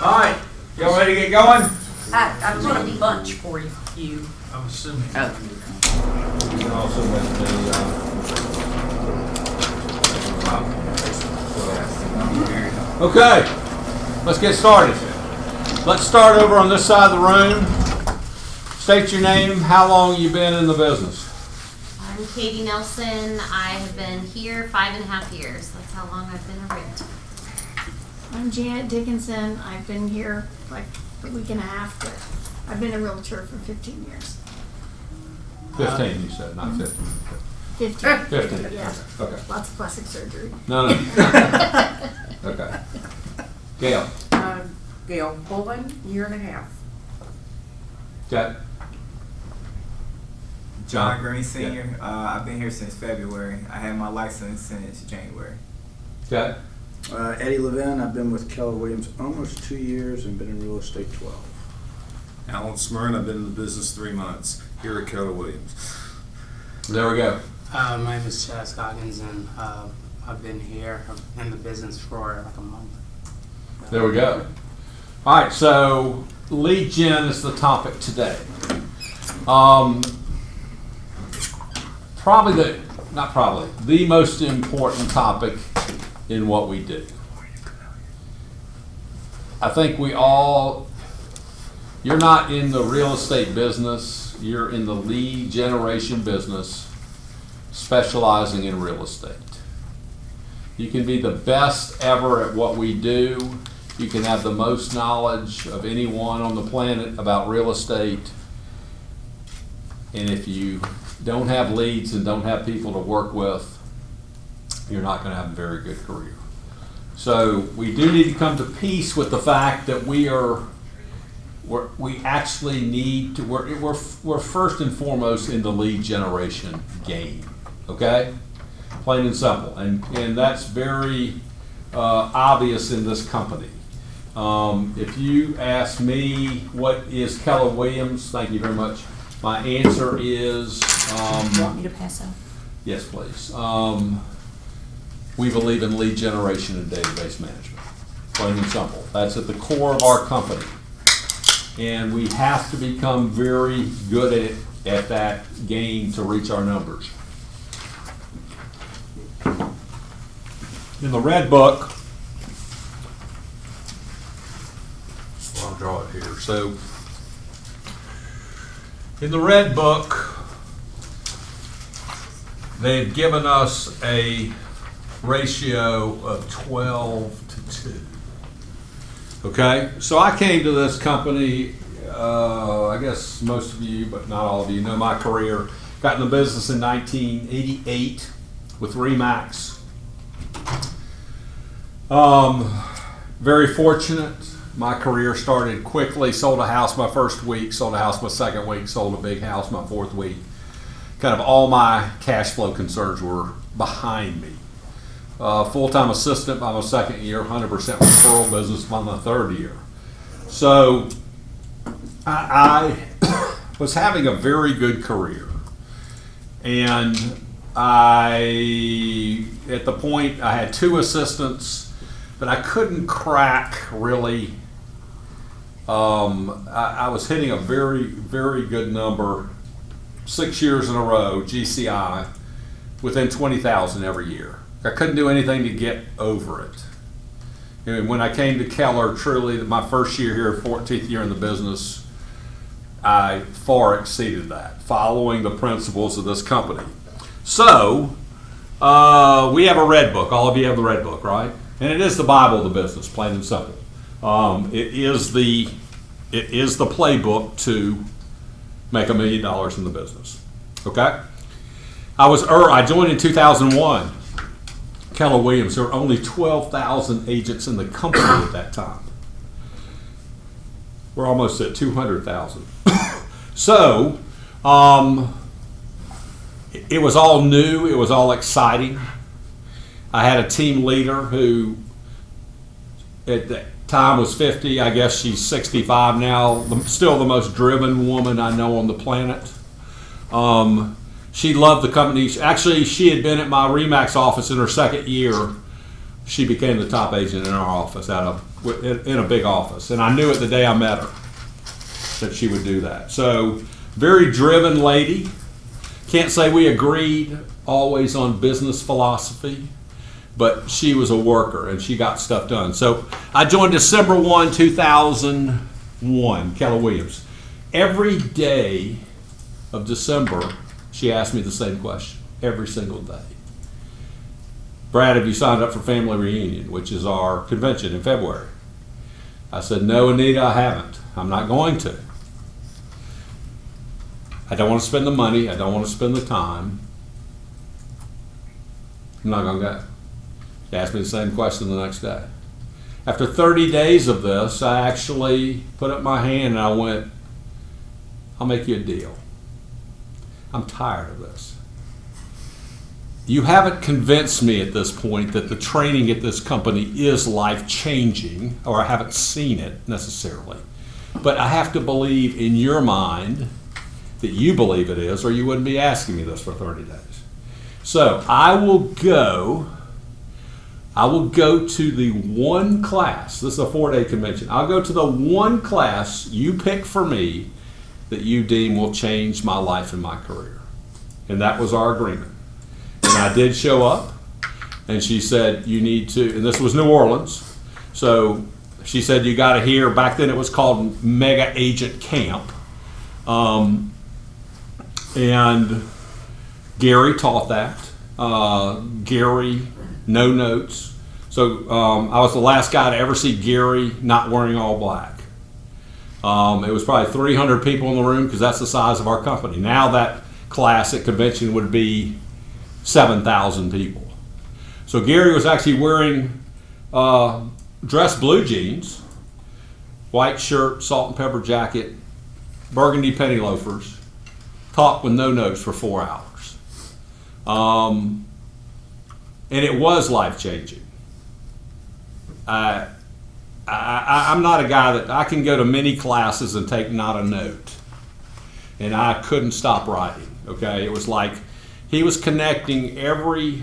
All right, y'all ready to get going? I brought a bunch for you. I'm assuming. Oh. You can also with the, okay, let's get started. Let's start over on this side of the room. State your name, how long you been in the business? I'm Katie Nelson. I have been here 5.5 years. That's how long I've been a realtor. I'm Janet Dickinson. I've been here like a week and a half, but I've been a realtor for 15 years. 15, you said, not 15. 15. 15. Yeah. Okay. Lots of plastic surgery. No. Okay. Gail. Gail Pullen, 1.5 years. Okay. John Green Sr. I've been here since February. I had my license since January. Okay. Eddie Levin, I've been with Keller Williams almost 2 years and been in real estate 12. Alan Smyrn, I've been in the business 3 months here at Keller Williams. There we go. My name is Chaz Coggins, and I've been here in the business for like a month. There we go. All right, so lead gen is the topic today. The most important topic in what we do. I think you're not in the real estate business, you're in the lead generation business, specializing in real estate. You can be the best ever at what we do. You can have the most knowledge of anyone on the planet about real estate. And if you don't have leads and don't have people to work with, you're not going to have a very good career. So we do need to come to peace with the fact that we're first and foremost in the lead generation game. Okay? Plain and simple. And that's very obvious in this company. If you ask me what is Keller Williams, thank you very much. My answer is, You want me to pass out? yes, please. We believe in lead generation and database management. Plain and simple. That's at the core of our company. And we have to become very good at that game to reach our numbers. In the red book, I'll draw it here. So, in the red book, they've given us a ratio of 12 to 2. Okay, so I came to this company, I guess most of you, but not all of you, know my career. Got in the business in 1988 with RE/MAX. Very fortunate. My career started quickly. Sold a house my first week, sold a house my second week, sold a big house my fourth week. Kind of all my cash flow concerns were behind me. Full-time assistant by my second year, 100% referral business by my third year. So I was having a very good career. And at the point, I had 2 assistants, but I couldn't crack really. I was hitting a very, very good number, 6 years in a row, GCI, within 20,000 every year. I couldn't do anything to get over it. And when I came to Keller, truly, my first year here, 14th year in the business, I far exceeded that, following the principles of this company. So, we have a red book. All of you have the red book, right? And it is the Bible of the business, plain and simple. It is the playbook to make $1 million in the business. Okay? I joined in 2001. Keller Williams. There were only 12,000 agents in the company at that time. We're almost at 200,000. So, it was all new. It was all exciting. I had a team leader who, at that time, was 50. I guess she's 65 now. Still the most driven woman I know on the planet. She loved the company. Actually, she had been at my RE/MAX office in her second year. She became the top agent in our office out of in a big office. And I knew it the day I met her that she would do that. So, very driven lady. Can't say we agreed always on business philosophy, but she was a worker and she got stuff done. So I joined December 1, 2001, Keller Williams. Every day of December, she asked me the same question, every single day. Brad, have you signed up for Family Reunion, which is our convention in February? I said, no, Anita, I haven't. I'm not going to. I don't want to spend the money. I don't want to spend the time. I'm not going to go. She asked me the same question the next day. After 30 days of this, I actually put up my hand and I went, I'll make you a deal. I'm tired of this. You haven't convinced me at this point that the training at this company is life-changing, or I haven't seen it necessarily. But I have to believe in your mind that you believe it is, or you wouldn't be asking me this for 30 days. So I will go to the one class. This is a 4-day convention. I'll go to the one class you pick for me that you deem will change my life and my career. And that was our agreement. And I did show up, and she said, you need to, and this was New Orleans, so she said, you got to hear, back then it was called Mega Agent Camp. And Gary taught that. Gary, no notes. So I was the last guy to ever see Gary not wearing all black. It was probably 300 people in the room because that's the size of our company. Now that class at convention would be 7,000 people. So Gary was actually wearing dress blue jeans, white shirt, salt and pepper jacket, burgundy penny loafers, talked with no notes for 4 hours. And it was life-changing. I'm not a guy that, I can go to many classes and take not a note. And I couldn't stop writing, okay? It was like he was connecting every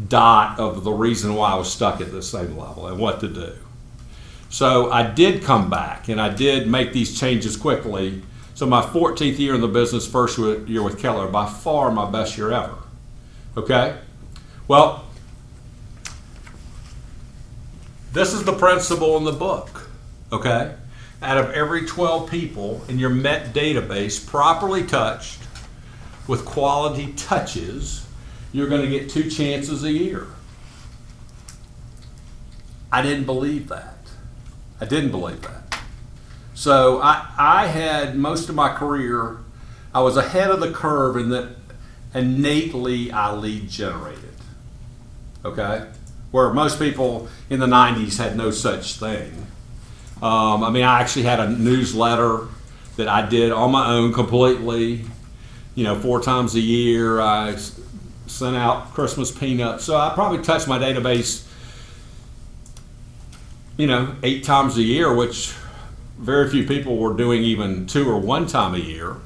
dot of the reason why I was stuck at this same level and what to do. So I did come back and I did make these changes quickly. So my 14th year in the business, first year with Keller, by far my best year ever. Okay? Well, this is the principle in the book. Okay? Out of every 12 people in your MET database properly touched with quality touches, you're going to get 2 chances a year. I didn't believe that. I didn't believe that. So I had most of my career, I was ahead of the curve in that innately I lead generated, okay? Where most people in the 90s had no such thing. I mean, I actually had a newsletter that I did on my own completely, 4 times a year. I sent out Christmas peanuts. So I probably touched my database, 8 times a year, which very few people were doing even 2 or 1 time a year.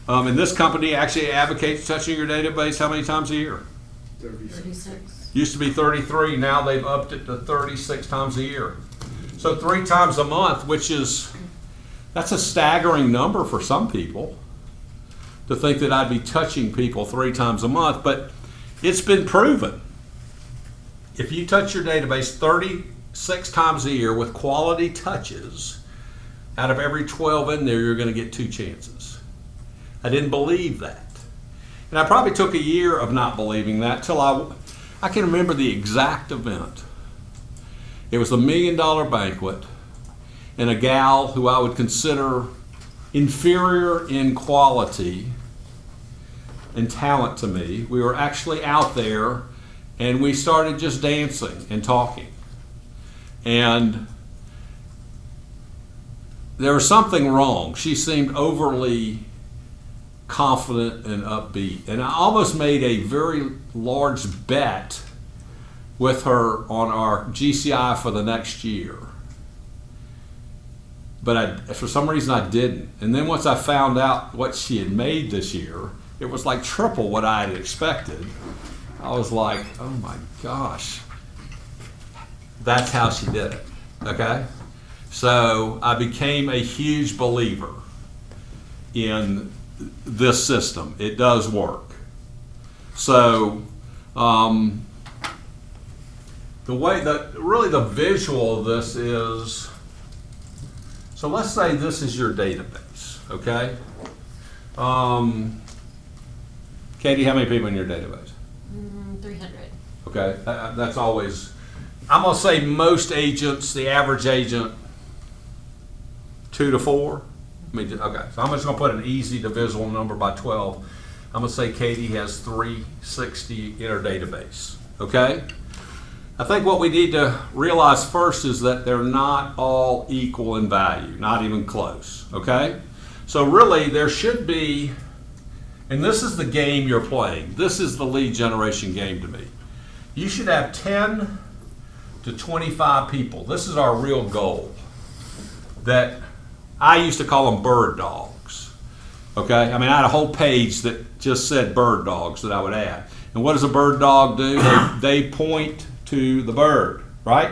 And this company actually advocates touching your database how many times a year? 36. Used to be 33, now they've upped it to 36 times a year. So 3 times a month, that's a staggering number for some people to think that I'd be touching people 3 times a month, but it's been proven. If you touch your database 36 times a year with quality touches, out of every 12 in there, you're going to get 2 chances. I didn't believe that. And I probably took a year of not believing that till I can remember the exact event. It was a $1 million banquet, and a gal who I would consider inferior in quality and talent to me, we were actually out there and we started just dancing and talking. And there was something wrong. She seemed overly confident and upbeat. And I almost made a very large bet with her on our GCI for the next year. But for some reason I didn't. And then once I found out what she had made this year, it was like triple what I had expected. I was like, oh my gosh. That's how she did it. Okay? So I became a huge believer in this system. It does work. So the way that really the visual of this is, so let's say this is your database, okay? Katie, how many people in your database? 300. Okay, that's always, I'm gonna say most agents, the average agent, 2 to 4. Okay, so I'm just gonna put an easy divisible number by 12. I'm gonna say Katie has 360 in her database, okay? I think what we need to realize first is that they're not all equal in value, not even close, okay? So really there should be, and this is the game you're playing, this is the lead generation game to me. You should have 10 to 25 people. This is our real goal. That I used to call them bird dogs. Okay? I mean, I had a whole page that just said bird dogs that I would add. And what does a bird dog do? They point to the bird, right?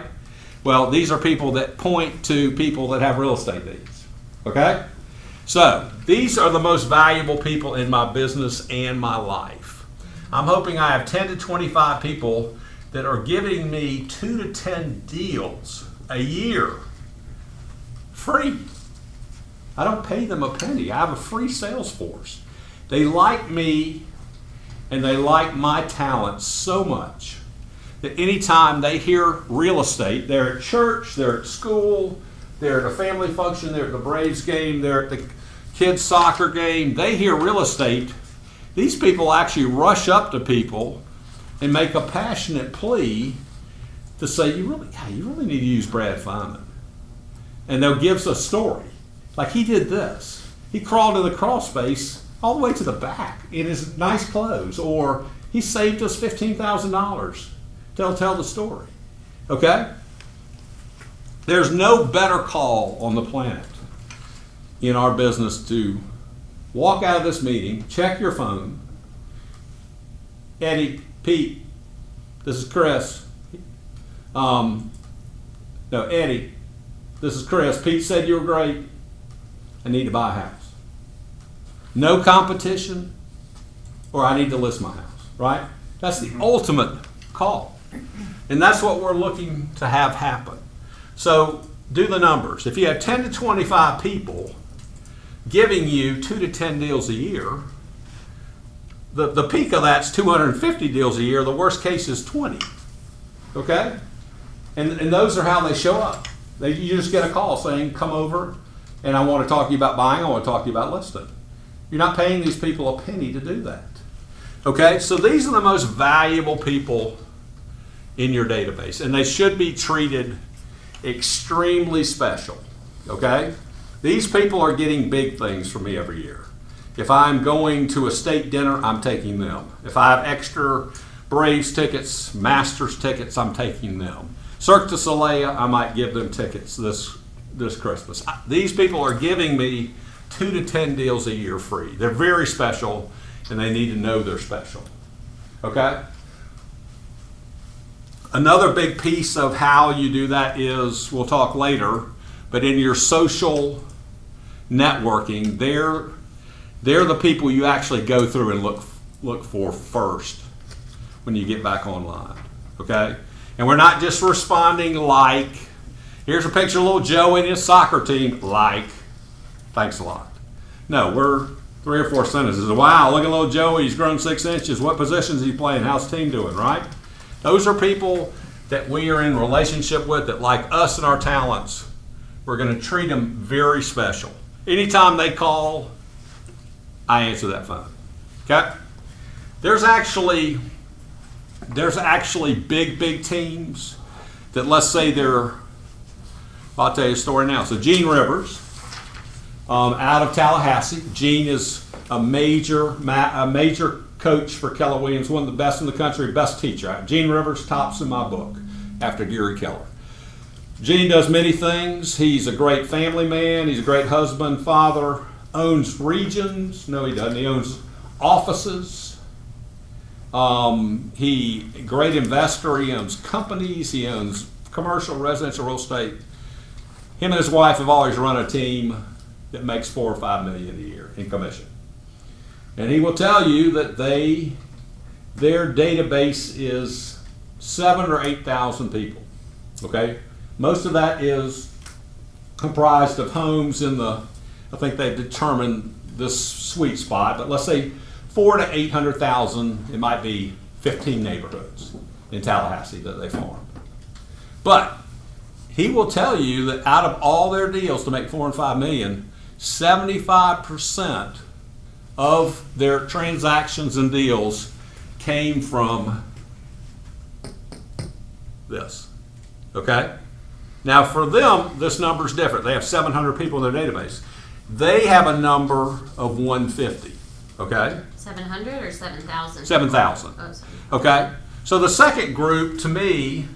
Well, these are people that point to people that have real estate needs. Okay? So, these are the most valuable people in my business and my life. I'm hoping I have 10 to 25 people that are giving me 2 to 10 deals a year free. I don't pay them a penny. I have a free sales force. They like me and they like my talent so much that anytime they hear real estate, they're at church, they're at school, they're at a family function, they're at the Braves game, they're at the kids' soccer game, they hear real estate. These people actually rush up to people and make a passionate plea to say, you really need to use Brad Feynman. And they'll give us a story. Like he did this. He crawled in the crawl space all the way to the back in his nice clothes. Or he saved us $15,000. They'll tell the story. Okay? There's no better call on the planet in our business to walk out of this meeting, check your phone. Eddie, Pete, this is Chris. Eddie, this is Chris. Pete said you were great. I need to buy a house. No competition, or I need to list my house, right? That's the ultimate call. And that's what we're looking to have happen. So do the numbers. If you have 10 to 25 people giving you 2 to 10 deals a year, the peak of that's 250 deals a year. The worst case is 20. Okay? And those are how they show up. You just get a call saying, come over and I want to talk to you about buying, I want to talk to you about listing. You're not paying these people a penny to do that. Okay? So these are the most valuable people in your database, and they should be treated extremely special. Okay? These people are getting big things from me every year. If I'm going to a state dinner, I'm taking them. If I have extra Braves tickets, Masters tickets, I'm taking them. Cirque du Soleil, I might give them tickets this Christmas. These people are giving me 2 to 10 deals a year free. They're very special, and they need to know they're special. Okay? Another big piece of how you do that is, we'll talk later, but in your social networking, they're the people you actually go through and look for first when you get back online. Okay? And we're not just responding like, here's a picture of little Joe and his soccer team, like, thanks a lot. No, we're 3 or 4 sentences. Wow, look at little Joey, he's grown 6 inches. What positions is he playing? How's the team doing, right? Those are people that we are in relationship with that like us and our talents. We're going to treat them very special. Anytime they call, I answer that phone. Okay? There's actually big teams that, let's say I'll tell you a story now. So Gene Rivers, out of Tallahassee. Gene is a major coach for Keller Williams, one of the best in the country, best teacher. Gene Rivers tops in my book after Gary Keller. Gene does many things. He's a great family man. He's a great husband, father, owns regions. No, he doesn't. He owns offices. Great investor. He owns companies. He owns commercial, residential real estate. him and his wife have always run a team that makes 4 or 5 million a year in commission. And he will tell you that their database is 7,000 or 8,000 people. Okay? Most of that is comprised of homes in the, I think they've determined this sweet spot, but let's say 400,000 to 800,000, it might be 15 neighborhoods in Tallahassee that they farm. But he will tell you that out of all their deals to make 4 and 5 million, 75% of their transactions and deals came from this. Okay? Now for them, this number's different. They have 700 people in their database. They have a number of 150. Okay? 700 or 7,000? 7,000. Oh, sorry. Okay? So the second group, to me,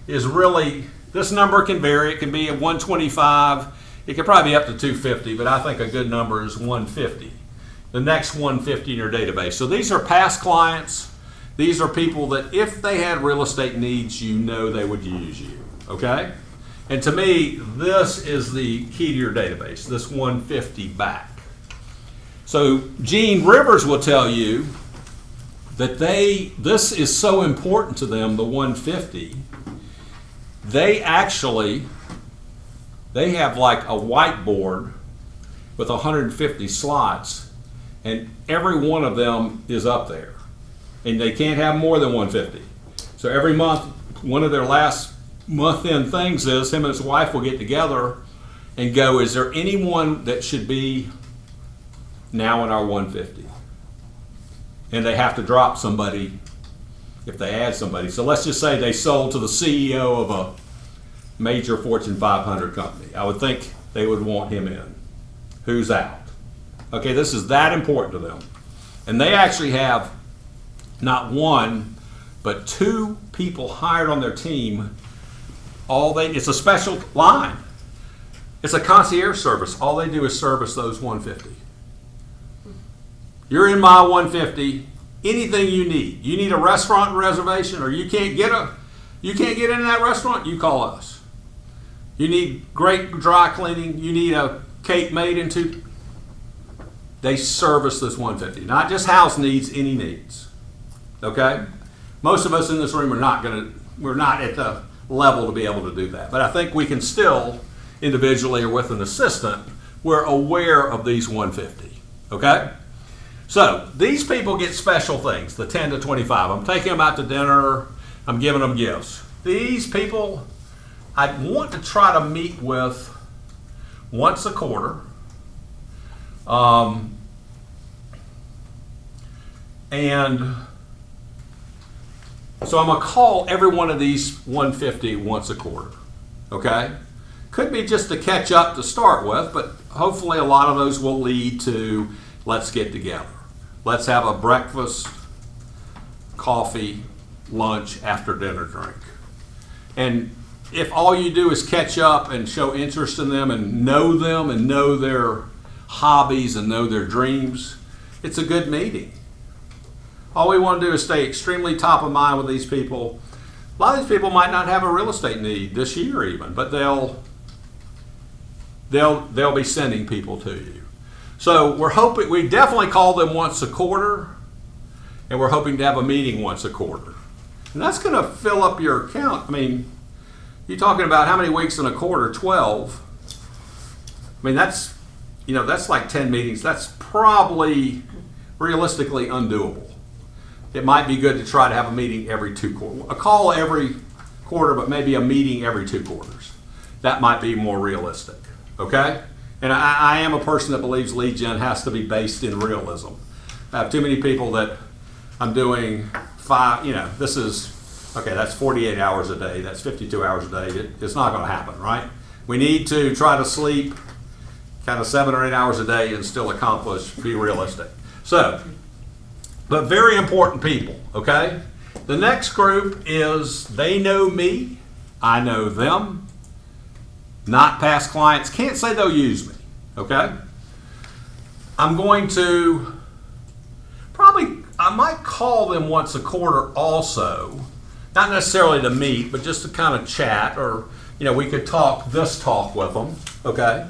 is really, this number can vary. It can be at 125. It could probably be up to 250, but I think a good number is 150. The next 150 in your database. So these are past clients. These are people that if they had real estate needs, you know they would use you. Okay? And to me, this is the key to your database, this 150 back. So Gene Rivers will tell you that this is so important to them, the 150. They have like a whiteboard with 150 slots, and every one of them is up there. And they can't have more than 150. So every month, one of their last month-end things is him and his wife will get together and go, is there anyone that should be now in our 150? And they have to drop somebody if they add somebody. So let's just say they sold to the CEO of a major Fortune 500 company. I would think they would want him in. Who's out? Okay, this is that important to them. And they actually have not one, but 2 people hired on their team. It's a special line. It's a concierge service. All they do is service those 150. You're in my 150. Anything you need. You need a restaurant reservation, or you can't get into that restaurant, you call us. You need great dry cleaning. You need a cake made into. They service this 150. Not just house needs, any needs. Okay? Most of us in this room we're not at the level to be able to do that. But I think we can still, individually or with an assistant, we're aware of these 150. Okay? So these people get special things, the 10 to 25. I'm taking them out to dinner. I'm giving them gifts. These people, I want to try to meet with once a quarter. And so I'm going to call every one of these 150 once a quarter. Okay? Could be just to catch up to start with, but hopefully a lot of those will lead to let's get together. Let's have a breakfast, coffee, lunch, after dinner drink. And if all you do is catch up and show interest in them and know their hobbies and know their dreams, it's a good meeting. All we want to do is stay extremely top of mind with these people. A lot of these people might not have a real estate need this year even, but they'll be sending people to you. So we definitely call them once a quarter, and we're hoping to have a meeting once a quarter. And that's going to fill up your account. I mean, you're talking about how many weeks in a quarter? 12. I mean, that's like 10 meetings. That's probably realistically undoable. It might be good to try to have a meeting every 2 quarters. A call every quarter, but maybe a meeting every 2 quarters. That might be more realistic. Okay? And I am a person that believes lead gen has to be based in realism. I have too many people that I'm doing that's 48 hours a day, that's 52 hours a day. It's not going to happen, right? We need to try to sleep kind of 7 or 8 hours a day and still be realistic. So, but very important people, okay? The next group is they know me, I know them. Not past clients. Can't say they'll use me. Okay? I'm going to I might call them once a quarter also. Not necessarily to meet, but just to kind of chat or we could talk this talk with them, okay?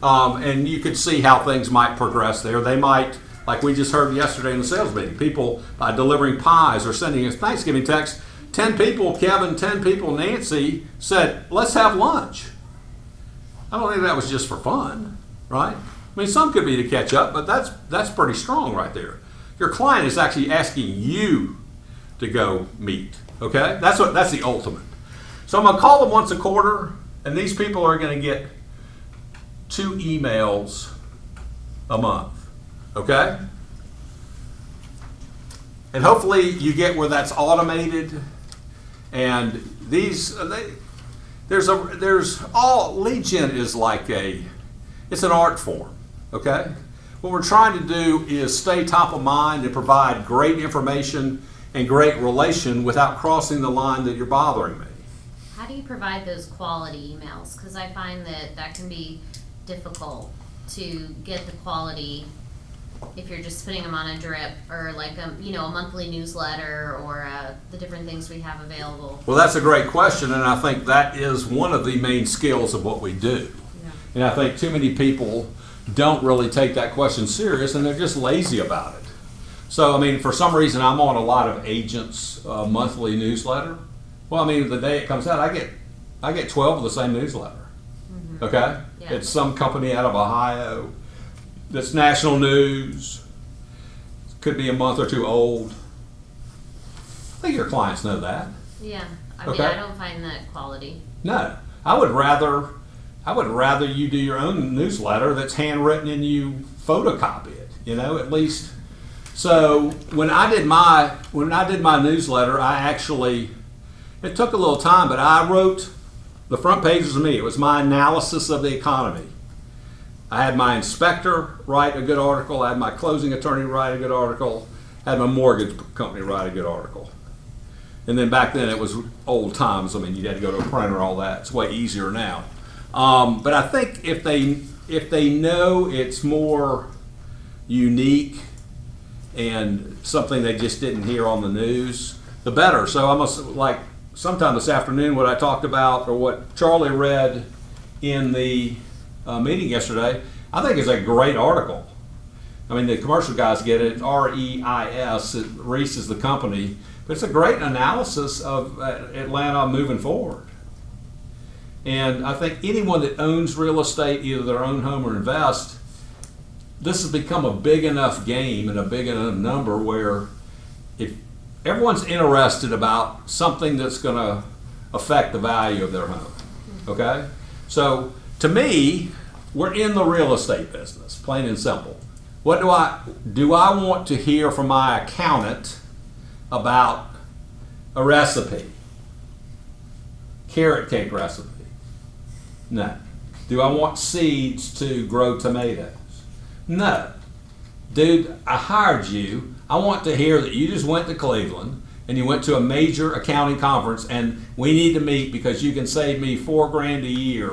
And you could see how things might progress there. They might, like we just heard yesterday in the sales meeting, people by delivering pies or sending a Thanksgiving text, 10 people, Kevin, 10 people, Nancy, said, let's have lunch. I don't think that was just for fun, right? I mean, some could be to catch up, but that's pretty strong right there. Your client is actually asking you to go meet, okay? That's the ultimate. So I'm going to call them once a quarter, and these people are going to get 2 emails a month, okay? And hopefully you get where that's automated, and lead gen is like it's an art form, okay? What we're trying to do is stay top of mind and provide great information and great relation without crossing the line that you're bothering me. How do you provide those quality emails? Because I find that can be difficult to get the quality if you're just putting them on a drip or like a monthly newsletter or the different things we have available. Well, that's a great question, and I think that is one of the main skills of what we do. Yeah. And I think too many people don't really take that question serious, and they're just lazy about it. So, I mean, for some reason, I'm on a lot of agents' monthly newsletter. Well, I mean, the day it comes out, I get 12 of the same newsletter. Mm-hmm. Okay? Yeah. It's some company out of Ohio that's national news. Could be a month or 2 old. I think your clients know that. Yeah. I Okay. mean, I don't find that quality. No, I would rather you do your own newsletter that's handwritten and you photocopy it. At least. So when I did my newsletter, it took a little time, but I wrote the front page was me. It was my analysis of the economy. I had my inspector write a good article. I had my closing attorney write a good article. I had my mortgage company write a good article. And then back then it was old times. I mean, you had to go to a printer, all that. It's way easier now. But I think if they know it's more unique and something they just didn't hear on the news, the better. So I must, like sometime this afternoon, what I talked about or what Charlie read in the meeting yesterday, I think is a great article. I mean, the commercial guys get it, REIS, Reese is the company, but it's a great analysis of Atlanta moving forward. And I think anyone that owns real estate, either their own home or invest, this has become a big enough game and a big enough number where if everyone's interested about something that's going to affect the value of their home, okay? So to me, we're in the real estate business, plain and simple. What do I want to hear from my accountant about a recipe? Carrot cake recipe? No. Do I want seeds to grow tomatoes? No. Dude, I hired you. I want to hear that you just went to Cleveland and you went to a major accounting conference and we need to meet because you can save me $4,000 a year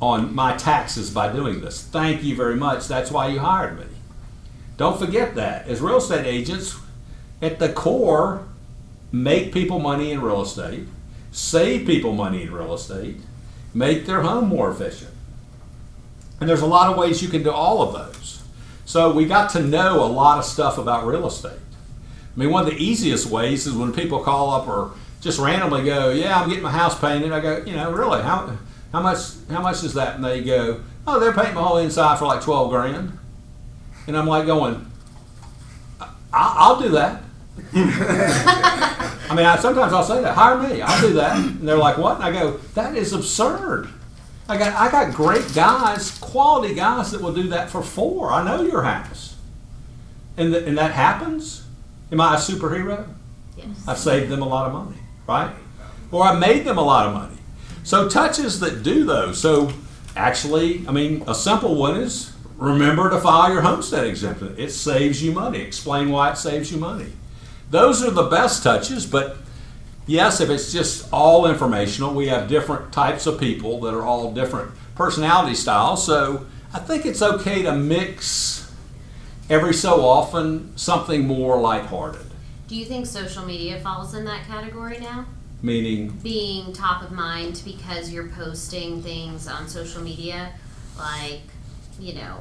on my taxes by doing this. Thank you very much. That's why you hired me. Don't forget that. As real estate agents, at the core, make people money in real estate, save people money in real estate, make their home more efficient. And there's a lot of ways you can do all of those. So we got to know a lot of stuff about real estate. I mean, one of the easiest ways is when people call up or just randomly go, yeah, I'm getting my house painted. I go, really, how much is that? And they go, oh, they're painting my whole inside for like $12,000. And I'm like going, I'll do that. I mean, sometimes I'll say that, hire me, I'll do that. And they're like, what? And I go, that is absurd. I got great guys, quality guys that will do that for $4. I know your house. And that happens. Am I a superhero? Yes. I saved them a lot of money, right? Or I made them a lot of money. So touches that do those. So actually, I mean, a simple one is remember to file your homestead exemption. It saves you money. Explain why it saves you money. Those are the best touches, but yes, if it's just all informational, we have different types of people that are all different personality styles. So I think it's okay to mix every so often something more lighthearted. Do you think social media falls in that category now? Meaning, being top of mind because you're posting things on social media, like, you know,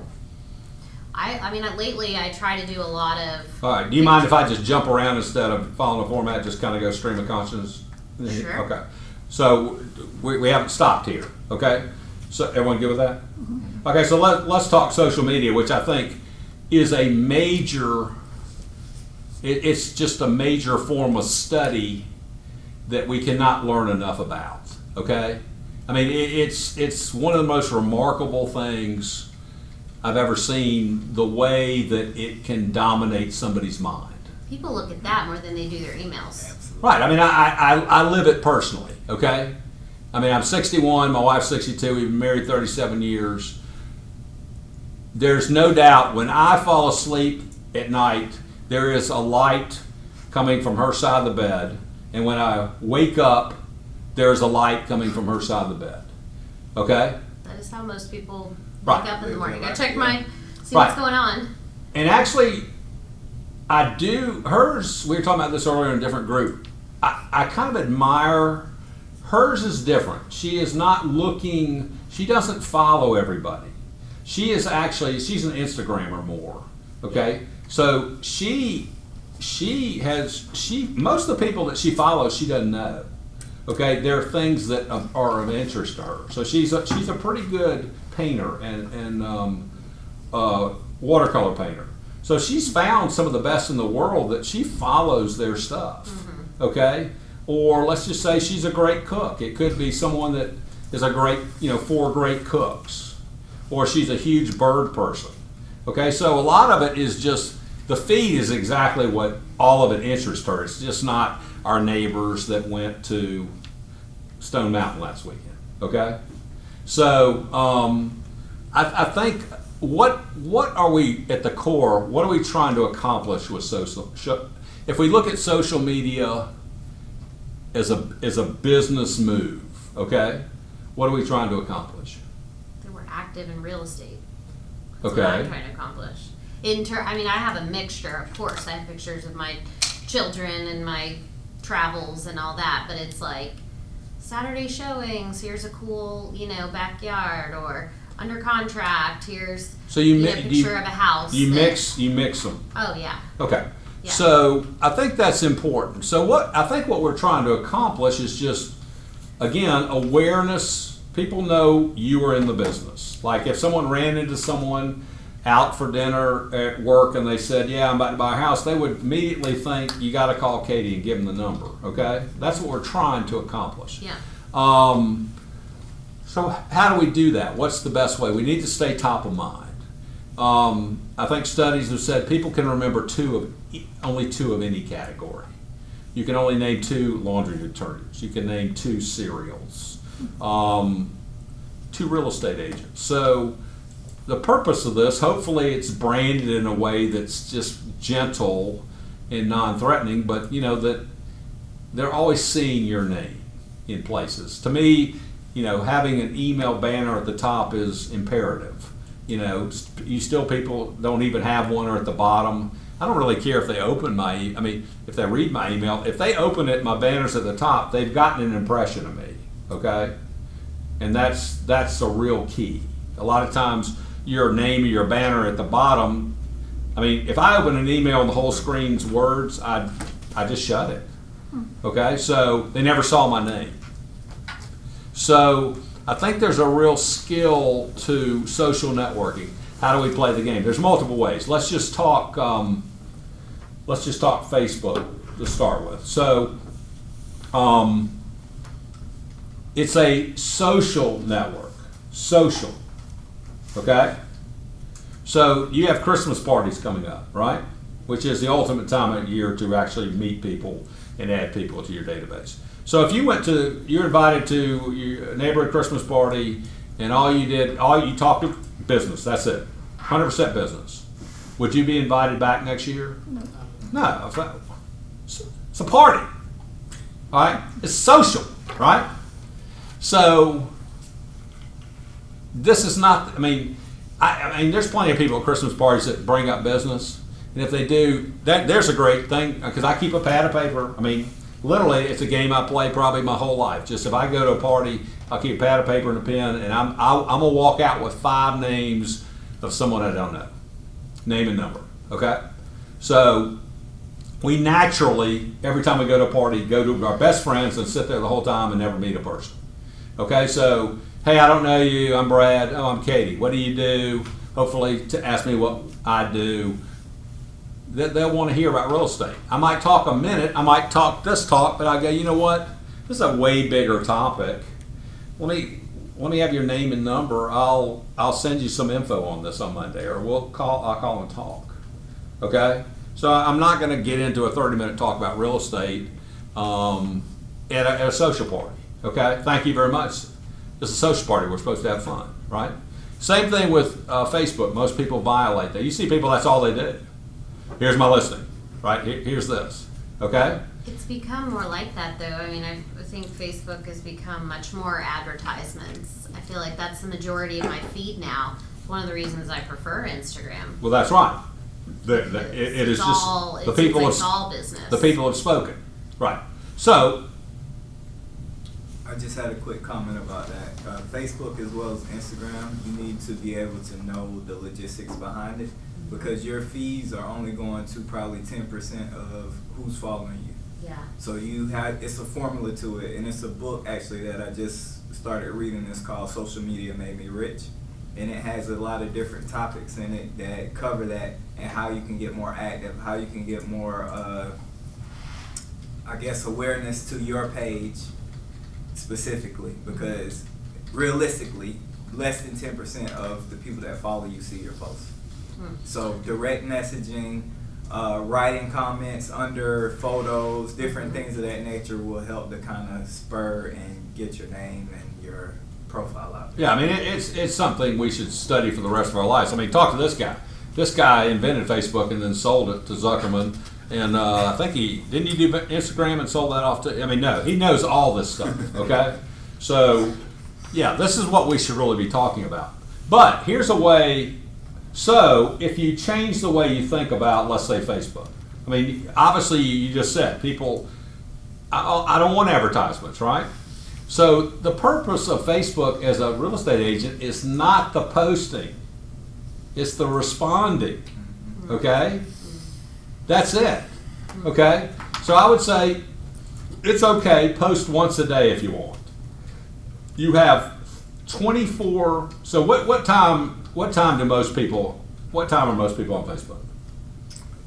I mean, lately I try to do a lot of. all right, do you mind if I just jump around instead of following the format, just kind of go stream of consciousness? Sure. Okay. So we haven't stopped here, okay? So everyone good with that? Okay, so let's talk social media, which I think is a major, it's just a major form of study that we cannot learn enough about, okay? I mean, it's one of the most remarkable things I've ever seen, the way that it can dominate somebody's mind. People look at that more than they do their emails. Absolutely. Right, I mean, I live it personally, okay? I mean, I'm 61, my wife's 62, we've been married 37 years. There's no doubt when I fall asleep at night, there is a light coming from her side of the bed, and when I wake up, there's a light coming from her side of the bed, okay? That is how most people Right. wake up in the morning. I Right. check see Right. what's going on. And actually, I do, hers, we were talking about this earlier in a different group. I kind of admire, hers is different. She is not looking, she doesn't follow everybody. She is actually, she's an Instagrammer more, okay? So most of the people that she follows, she doesn't know. Okay, there are things that are of interest to her. So she's a pretty good painter and watercolor painter. So she's found some of the best in the world that she follows their stuff. Okay, or let's just say she's a great cook. It could be someone that is a great, 4 great cooks, or she's a huge bird person. Okay, so a lot of it is just the feed is exactly what all of it interests her. It's just not our neighbors that went to Stone Mountain last weekend. Okay, so I think what are we at the core? What are we trying to accomplish with social? If we look at social media as a business move, okay, what are we trying to accomplish? That we're active in real estate. That's Okay. what I'm trying to accomplish. I mean, I have a mixture, of course. I have pictures of my children and my travels and all that, but it's like Saturday showings. Here's a cool, backyard, or under contract. Here's So you a picture of a house. You that- mix them. Oh yeah. Okay. Yeah. So I think that's important. So what we're trying to accomplish is just, again, awareness. People know you are in the business. Like if someone ran into someone out for dinner at work and they said, yeah, I'm about to buy a house, they would immediately think you got to call Katie and give them the number. Okay? That's what we're trying to accomplish. Yeah. So how do we do that? What's the best way? We need to stay top of mind. I think studies have said people can remember only two of any category. You can only name 2 laundry detergents. You can name 2 cereals, 2 real estate agents. So the purpose of this, hopefully it's branded in a way that's just gentle and non-threatening, but that they're always seeing your name in places. To me, having an email banner at the top is imperative. People don't even have one or at the bottom. I don't really care if they open if they read my email. If they open it, my banner's at the top, they've gotten an impression of me, okay? And that's a real key. A lot of times, your name or your banner at the bottom, if I open an email and the whole screen's words, I just shut it, okay? So they never saw my name. So I think there's a real skill to social networking. How do we play the game? There's multiple ways. Let's just talk Facebook to start with. So it's a social network. Social. Okay? So you have Christmas parties coming up, right? Which is the ultimate time of year to actually meet people and add people to your database. So if you're invited to your neighborhood Christmas party, and all you talked to business, that's it, 100% business. Would you be invited back next year? No. It's a party, all right? It's social, right? So this is not. There's plenty of people at Christmas parties that bring up business, and if they do, there's a great thing because I keep a pad of paper. literally, it's a game I play probably my whole life. Just if I go to a party, I'll keep a pad of paper and a pen, and I'm gonna walk out with 5 names of someone I don't know, name and number. Okay, so we naturally, every time we go to a party, go to our best friends and sit there the whole time and never meet a person. Okay, so hey, I don't know you. I'm Brad. Oh, I'm Katie. What do you do? Hopefully, to ask me what I do. They'll want to hear about real estate. I might talk a minute. I might talk this talk, but I go, you know what? This is a way bigger topic. Let me have your name and number. I'll send you some info on this on Monday, or I'll call and talk. Okay? So I'm not going to get into a 30-minute talk about real estate at a social party. Okay? Thank you very much. This is a social party. We're supposed to have fun, right? Same thing with Facebook. Most people violate that. You see people, that's all they do. Here's my listing, right? Here's this, okay? It's become more like that, though. I mean, I think Facebook has become much more advertisements. I feel like that's the majority of my feed now. One of the reasons I prefer Instagram. Well, that's right. It is just the people it's all business. The people have spoken, right? So, I just had a quick comment about that. Facebook as well as Instagram, you need to be able to know the logistics behind it, because your fees are only going to probably 10% of who's following you. Yeah. So it's a formula to it, and it's a book actually that I just started reading. It's called Social Media Made Me Rich, and it has a lot of different topics in it that cover that and how you can get more active, how you can get more, awareness to your page specifically, because realistically, less than 10% of the people that follow you see your posts. So direct messaging, writing comments under photos, different things of that nature will help to kind of spur and get your name and your profile out there. yeah, I mean, it's something we should study for the rest of our lives. I mean, talk to this guy. This guy invented Facebook and then sold it to Zuckerman. And I think didn't he do Instagram and sold that off to, I mean, no, he knows all this stuff, okay? So, yeah, this is what we should really be talking about. But here's a way, so if you change the way you think about, let's say, Facebook. I mean, obviously, you just said, people, I don't want advertisements, right? So the purpose of Facebook as a real estate agent is not the posting. It's the responding, okay? That's it, okay? So I would say it's okay, post once a day if you want. You have 24, so what time are most people on Facebook?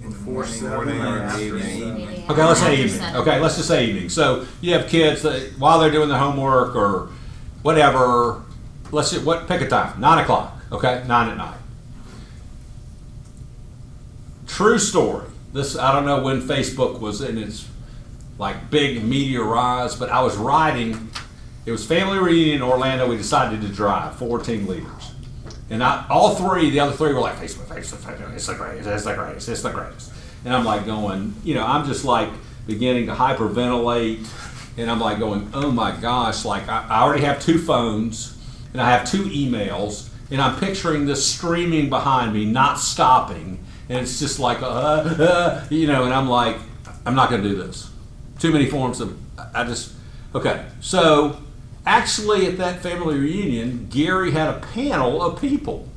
Before morning or evening. Okay, let's say evening. Okay, let's just say evening. So you have kids that while they're doing their homework or whatever, pick a time, 9 o'clock, okay, 9 at night. True story. This, I don't know when Facebook was in its like big media rise, but I was riding, it was family reunion in Orlando, we decided to drive, 14 leaders. And the other three were like, Facebook, it's the greatest. And I'm like going, I'm just like beginning to hyperventilate, and I'm like going, oh my gosh, like I already have 2 phones, and I have 2 emails, and I'm picturing this streaming behind me, not stopping, and it's just like, and I'm like, I'm not going to do this. Too many forms of, okay. So actually at that family reunion, Gary had a panel of people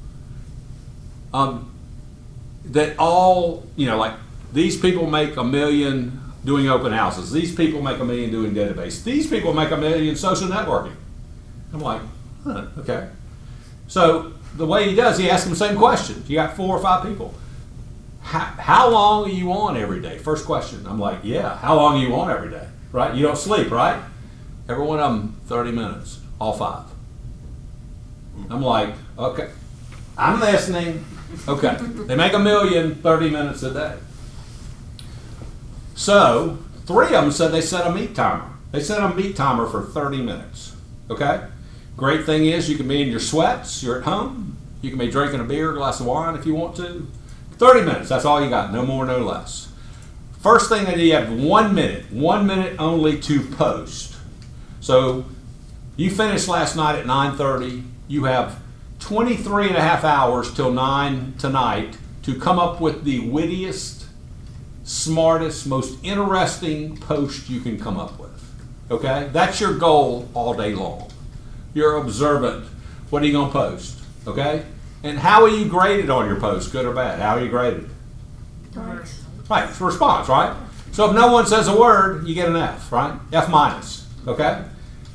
that all, like these people make $1 million doing open houses. These people make $1 million doing database. These people make $1 million social networking. I'm like, okay. So the way he does, he asks them the same question. You got 4 or 5 people. How long are you on every day? First question. I'm like, yeah, how long are you on every day? Right? You don't sleep, right? Every one of them, 30 minutes, all 5. I'm like, okay, I'm listening. Okay, they make $1 million, 30 minutes a day. So 3 of them said they set a meet timer. They set a meet timer for 30 minutes. Okay? Great thing is you can be in your sweats, you're at home, you can be drinking a beer, a glass of wine if you want to. 30 minutes, that's all you got, no more, no less. First thing that you have 1 minute only to post. So you finished last night at 9:30, you have 23 and a half hours till 9 tonight to come up with the wittiest, smartest, most interesting post you can come up with. Okay? That's your goal all day long. You're observant. What are you going to post? Okay? And how are you graded on your post, good or bad? How are you graded? Right. Right, it's a response, right? So if no one says a word, you get an F, right? F minus, okay?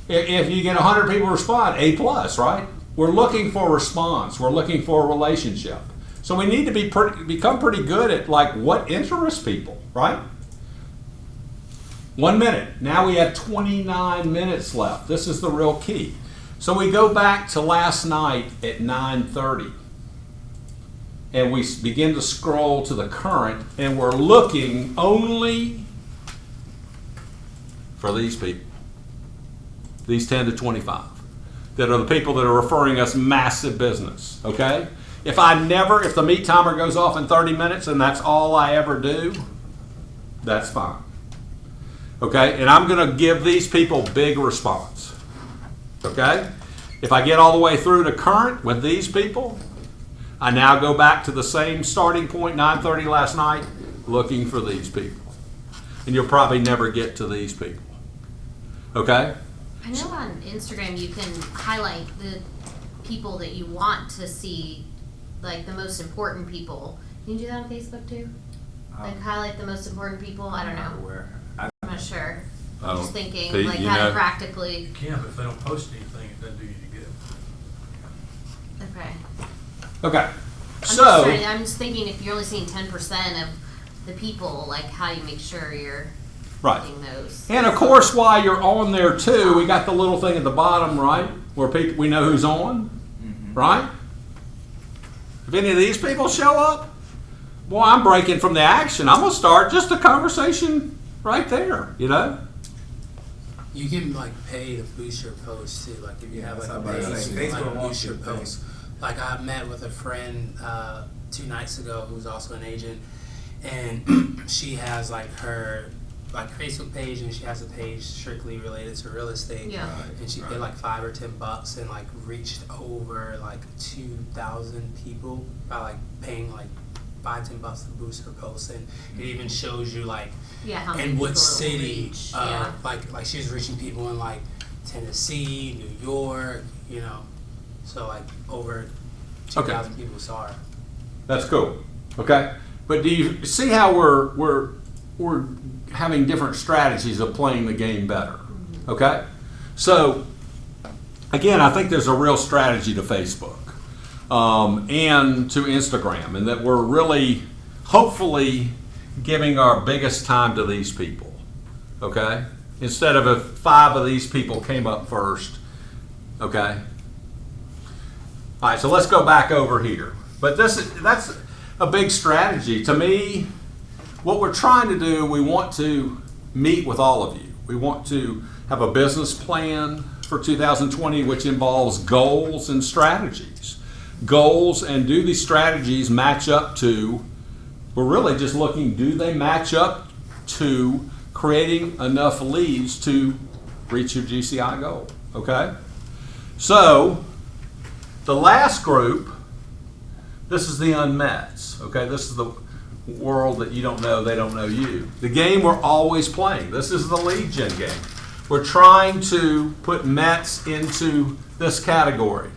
If you get 100 people respond, A plus, right? We're looking for response. We're looking for a relationship. So we need to become pretty good at like what interests people, right? 1 minute. Now we have 29 minutes left. This is the real key. So we go back to last night at 9:30. And we begin to scroll to the current, and we're looking only for these people. These 10 to 25. That are the people that are referring us massive business, okay? If the meet timer goes off in 30 minutes and that's all I ever do, that's fine. Okay, and I'm gonna give these people big response. Okay? If I get all the way through to current with these people, I now go back to the same starting point, 9:30 last night, looking for these people. And you'll probably never get to these people. Okay? I know on Instagram you can highlight the people that you want to see, like the most important people. Can you do that on Facebook too? Like highlight the most important people? I don't know. I'm not sure. I'm just thinking, Pete, like you how know. to practically. You can, but if they don't post anything, it doesn't do you any good. Okay. Okay. I'm just thinking if you're only seeing 10% of the people, like how you make sure you're Right. getting those. And of course, while you're on there too, we got the little thing at the bottom, right? Where we know who's on, right? If any of these people show up, boy, I'm breaking from the action. I'm gonna start just a conversation right there, you know? You can like pay to boost your post too. Like if you have like a that's what I was page, saying. you can Facebook like wants boost your you to pay. post. Like I met with a friend 2 nights ago who's also an agent, and she has like her like Facebook page, and she has a page strictly related to real estate. Yeah. And she paid like $5 or $10 and like reached over like 2,000 people by like paying like $5-10 to boost her post, and it even shows you like Yeah, how many in what people it will city. reach. Yeah. Like she's reaching people in like Tennessee, New York, you know. So like over 2,000 people saw her. That's cool. Okay. But do you see how we're having different strategies of playing the game better? Okay. So again, I think there's a real strategy to Facebook and to Instagram, and that we're really, hopefully, giving our biggest time to these people. Okay. Instead of if 5 of these people came up first. Okay. All right, so let's go back over here. But that's a big strategy. To me, what we're trying to do, we want to meet with all of you. We want to have a business plan for 2020, which involves goals and strategies. Goals, and do these strategies match up to, we're really just looking, do they match up to creating enough leads to reach your GCI goal, okay? So, the last group, this is the unmets, okay? This is the world that you don't know, they don't know you. The game we're always playing. This is the lead gen game. We're trying to put Mets into this category,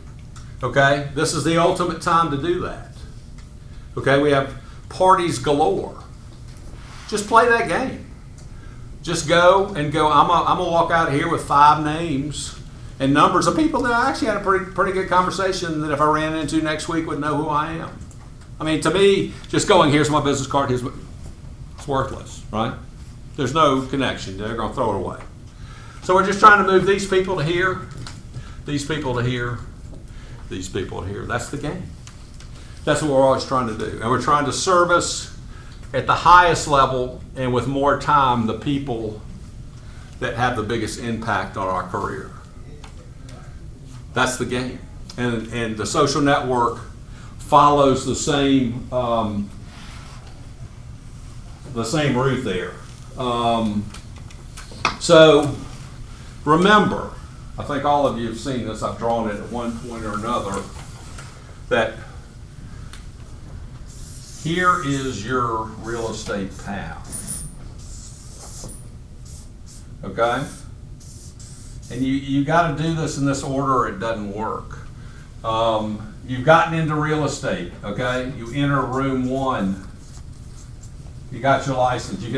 okay? This is the ultimate time to do that. Okay, we have parties galore. Just play that game. Just go and go. I'm gonna walk out of here with 5 names and numbers of people that I actually had a pretty good conversation that if I ran into next week would know who I am. I mean, to me, just going, here's my business card, it's worthless, right? There's no connection. They're going to throw it away. So we're just trying to move these people to here, these people to here, these people to here. That's the game. That's what we're always trying to do. And we're trying to service at the highest level and with more time the people that have the biggest impact on our career. That's the game. And the social network follows the same route there. So remember, I think all of you have seen this, I've drawn it at one point or another, that here is your real estate path. Okay? And you got to do this in this order or it doesn't work. You've gotten into real estate, okay? You enter room 1. You got your license. You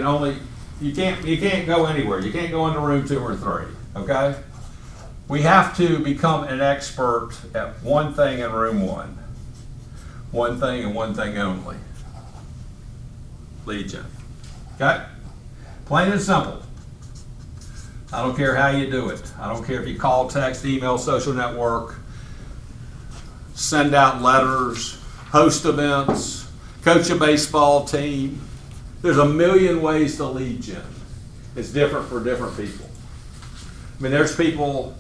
can't go anywhere. You can't go into room 2 or 3, okay? We have to become an expert at one thing in room 1. One thing and one thing only. Lead gen. Okay? Plain and simple. I don't care how you do it. I don't care if you call, text, email, social network, send out letters, host events, coach a baseball team. There's a million ways to lead gen. It's different for different people. I mean, there's people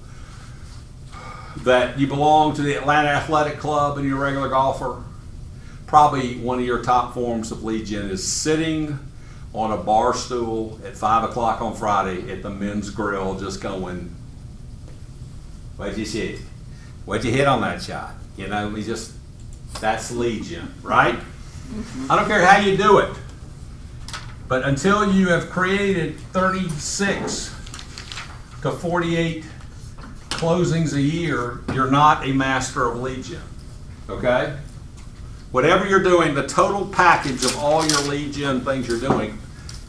that you belong to the Atlanta Athletic Club and you're a regular golfer. Probably one of your top forms of lead gen is sitting on a bar stool at 5 o'clock on Friday at the men's grill just going, what'd you see? What'd you hit on that shot? You know, that's lead gen, right? I don't care how you do it. But until you have created 36 to 48 closings a year, you're not a master of lead gen, okay? Whatever you're doing, the total package of all your lead gen things you're doing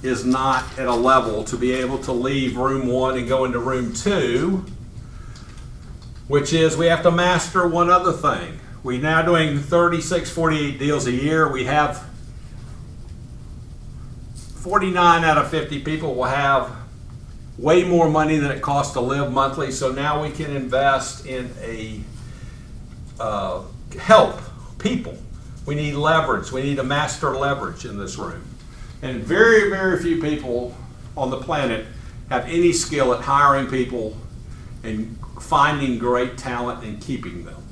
is not at a level to be able to leave room 1 and go into room 2, which is we have to master one other thing. We're now doing 36, 48 deals a year. We have 49 out of 50 people will have way more money than it costs to live monthly. So now we can invest in help people. We need leverage. We need to master leverage in this room. And very, very few people on the planet have any skill at hiring people and finding great talent and keeping them.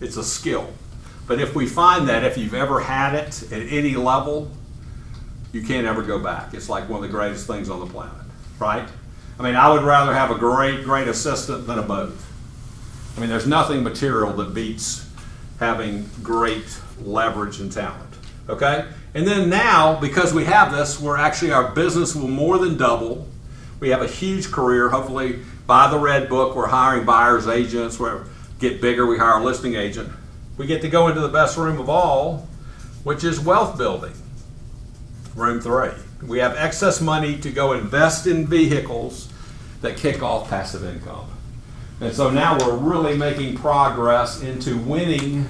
It's a skill. But if we find that, if you've ever had it at any level, you can't ever go back. It's like one of the greatest things on the planet, right? I mean, I would rather have a great, great assistant than a boat. I mean, there's nothing material that beats having great leverage and talent, okay? And then now, because we have this, our business will more than double. We have a huge career. Hopefully, by the Red Book, we're hiring buyers, agents. We get bigger, we hire a listing agent. We get to go into the best room of all, which is wealth building. Room 3. We have excess money to go invest in vehicles that kick off passive income. And so now we're really making progress into winning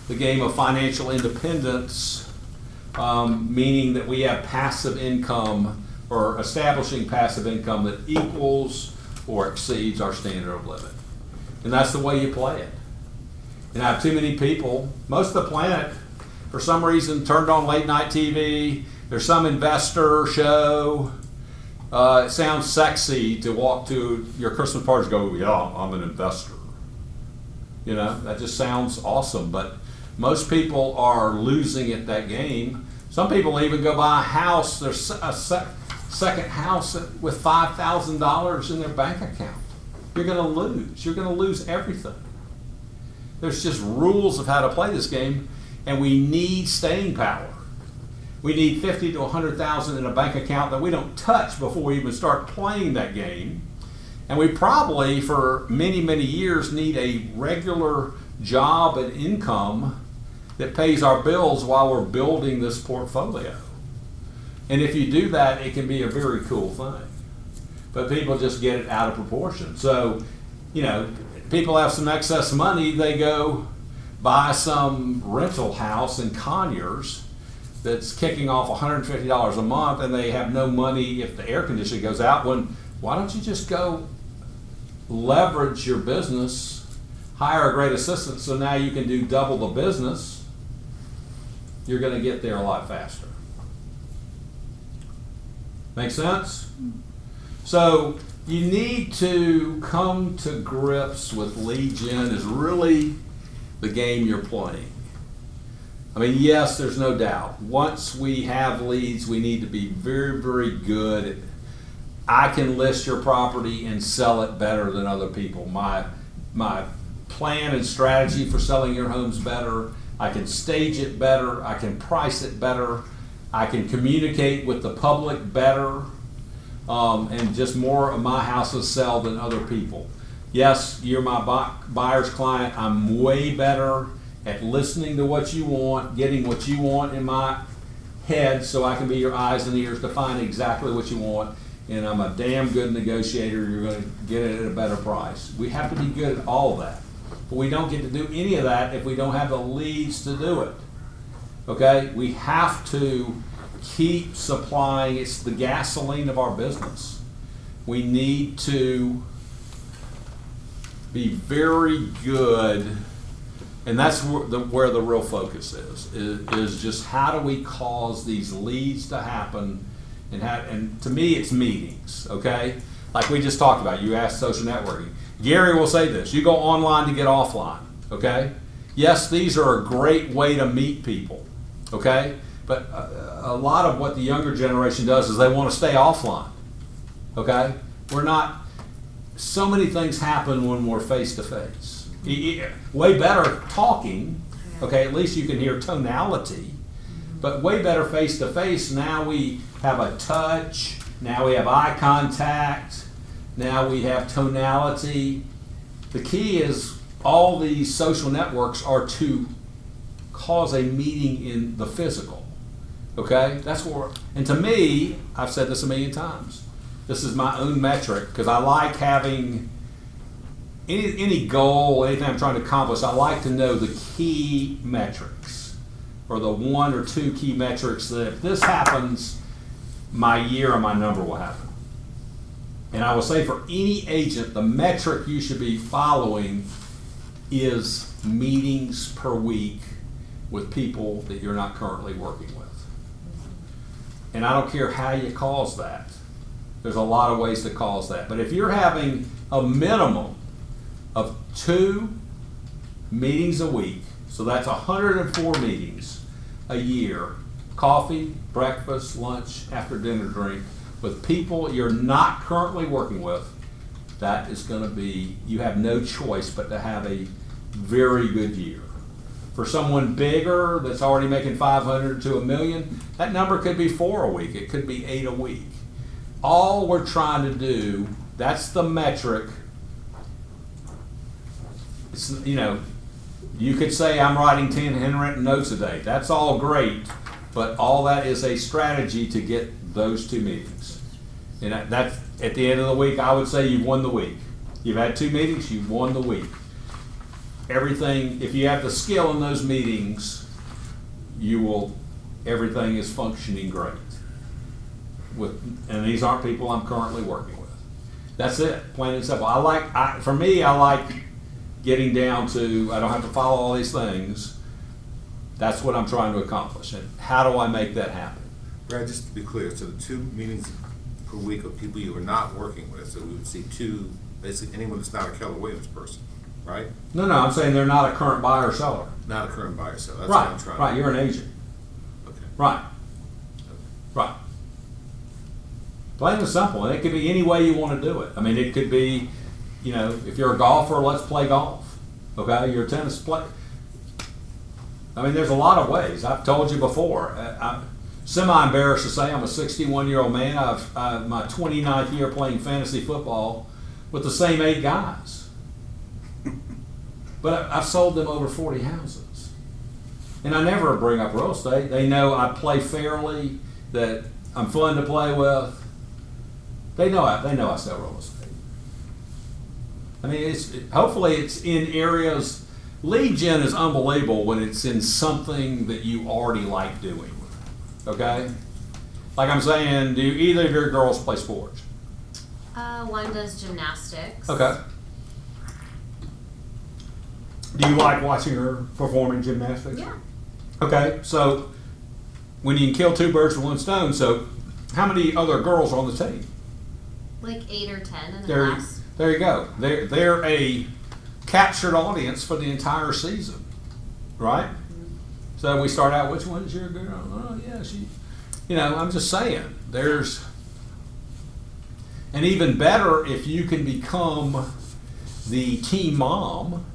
the game of financial independence, meaning that we have passive income or establishing passive income that equals or exceeds our standard of living. And that's the way you play it. And I have too many people, most of the planet, for some reason, turned on late night TV. There's some investor show. It sounds sexy to walk to your Christmas party and go, yeah, I'm an investor. You know, that just sounds awesome. But most people are losing at that game. Some people even go buy a house, there's a second house with $5,000 in their bank account. You're going to lose. You're going to lose everything. There's just rules of how to play this game, and we need staying power. We need 50 to 100,000 in a bank account that we don't touch before we even start playing that game. And we probably, for many, many years, need a regular job and income that pays our bills while we're building this portfolio. And if you do that, it can be a very cool thing. But people just get it out of proportion. So, you know, people have some excess money, they go buy some rental house in Conyers that's kicking off $150 a month, and they have no money if the air conditioning goes out. Why don't you just go leverage your business, hire a great assistant, so now you can do double the business? You're going to get there a lot faster. Make sense? So you need to come to grips with lead gen is really the game you're playing. I mean, yes, there's no doubt. Once we have leads, we need to be very, very good. I can list your property and sell it better than other people. My plan and strategy for selling your homes better I can stage it better, I can price it better, I can communicate with the public better, and just more of my houses sell than other people. Yes, you're my buyer's client. I'm way better at listening to what you want, getting what you want in my head so I can be your eyes and ears to find exactly what you want. And I'm a damn good negotiator. You're going to get it at a better price. We have to be good at all of that. But we don't get to do any of that if we don't have the leads to do it. Okay? We have to keep supplying. It's the gasoline of our business. We need to be very good, and that's where the real focus is just how do we cause these leads to happen, and to me it's meetings, okay? Like we just talked about, you asked social networking. Gary will say this, you go online to get offline, okay? Yes, these are a great way to meet people, okay? But a lot of what the younger generation does is they want to stay offline, okay? We're not, so many things happen when we're face to face. Way better talking, okay, at least you can hear tonality, but way better face to face. Now we have a touch, now we have eye contact, now we have tonality. The key is all these social networks are to cause a meeting in the physical, okay? That's where, and to me, I've said this a million times, this is my own metric, because I like having any goal, anything I'm trying to accomplish, I like to know the key metrics, or the 1 or 2 key metrics that if this happens, my year or my number will happen. And I will say for any agent, the metric you should be following is meetings per week with people that you're not currently working with. And I don't care how you cause that. There's a lot of ways to cause that. But if you're having a minimum of 2 meetings a week, so that's 104 meetings a year, coffee, breakfast, lunch, after dinner drink, with people you're not currently working with, that is going to be, you have no choice but to have a very good year. For someone bigger that's already making 500 to $1 million, that number could be 4 a week, it could be 8 a week. All we're trying to do, that's the metric. It's, you know, you could say I'm writing 10 handwritten notes a day. That's all great, but all that is a strategy to get those 2 meetings. And that's, at the end of the week, I would say you've won the week. You've had 2 meetings, you've won the week. Everything, if you have the skill in those meetings, everything is functioning great. And these aren't people I'm currently working with. That's it, plain and simple. For me, I like getting down to, I don't have to follow all these things. That's what I'm trying to accomplish. And how do I make that happen? Brad, just to be clear, so the 2 meetings per week of people you are not working with, so we would see 2, basically anyone that's not a Keller Williams person, right? No, I'm saying they're not a current buyer or seller. Not a current buyer, so that's what I'm trying to. Right, you're an agent. Okay. Right. Plain and simple, and it could be any way you want to do it. I mean, it could be, you know, if you're a golfer, let's play golf. Okay, you're a tennis player. I mean, there's a lot of ways. I've told you before. I'm semi-embarrassed to say I'm a 61-year-old man. I've my 29th year playing fantasy football with the same 8 guys. But I've sold them over 40 houses. And I never bring up real estate. They know I play fairly, that I'm fun to play with. They know I sell real estate. I mean, hopefully it's in areas. Lead gen is unbelievable when it's in something that you already like doing. Okay? Like I'm saying, do either of your girls play sports? One does gymnastics. Okay. Do you like watching her perform in gymnastics? Yeah. Okay, so when you can kill 2 birds with 1 stone, so how many other girls are on the team? Like 8 or 10 in the There, class. there you go. They're a captured audience for the entire season, right? So we start out, which one is your girl? Oh yeah, she. You know, I'm just saying. And even better if you can become the team mom,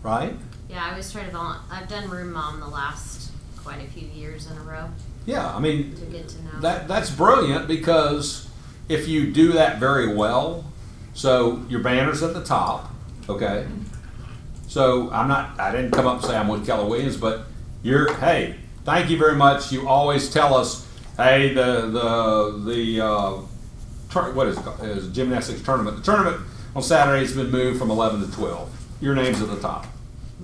right? Yeah, I always try to I've done room mom the last quite a few years in a row Yeah, I mean, to get to know. that's brilliant, because if you do that very well, so your banner's at the top, okay? So I didn't come up and say I'm with Keller Williams, but hey, thank you very much. You always tell us, hey, what is it called? It's a gymnastics tournament. The tournament on Saturday has been moved from 11 to 12. Your name's at the top.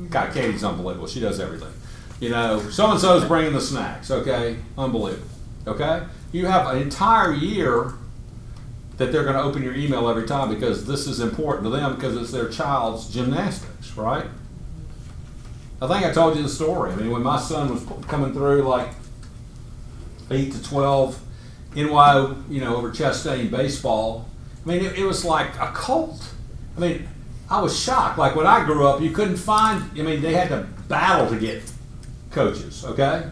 God, Katie's unbelievable. She does everything. You know, so-and-so's bringing the snacks, okay? Unbelievable, okay? You have an entire year that they're going to open your email every time, because this is important to them, because it's their child's gymnastics, right? I think I told you the story. I mean, when my son was coming through, like 8 to 12, NY, over Chastain baseball, I mean, it was like a cult. I mean, I was shocked. Like when I grew up, you couldn't find, they had to battle to get coaches, okay?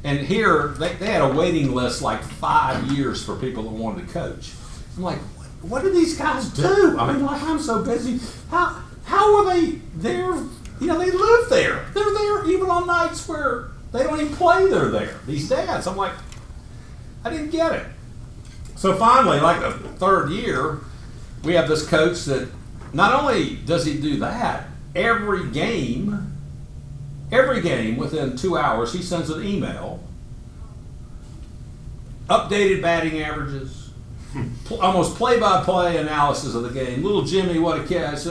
And here, they had a waiting list like 5 years for people that wanted to coach. I'm like, what do these guys do? I mean, like, I'm so busy. How are they there? They live there. They're there even on nights where they don't even play, they're there. These dads. I'm like, I didn't get it. So finally, like the third year, we have this coach that not only does he do that, every game within 2 hours, he sends an email, updated batting averages, almost play-by-play analysis of the game. Little Jimmy, what a catch,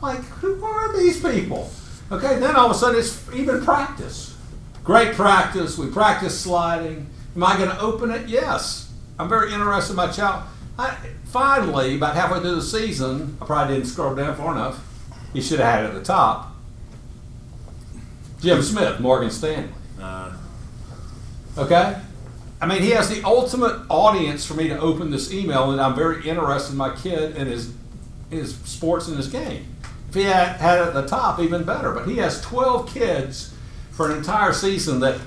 like, who are these people? Okay, then all of a sudden it's even practice. Great practice, we practice sliding. Am I going to open it? Yes. I'm very interested in my child. Finally, about halfway through the season, I probably didn't scroll down far enough. You should have had it at the top. Jim Smith, Morgan Stanley. Okay? I mean, he has the ultimate audience for me to open this email, and I'm very interested in my kid and his sports and his game. If he had it at the top, even better. But he has 12 kids for an entire season that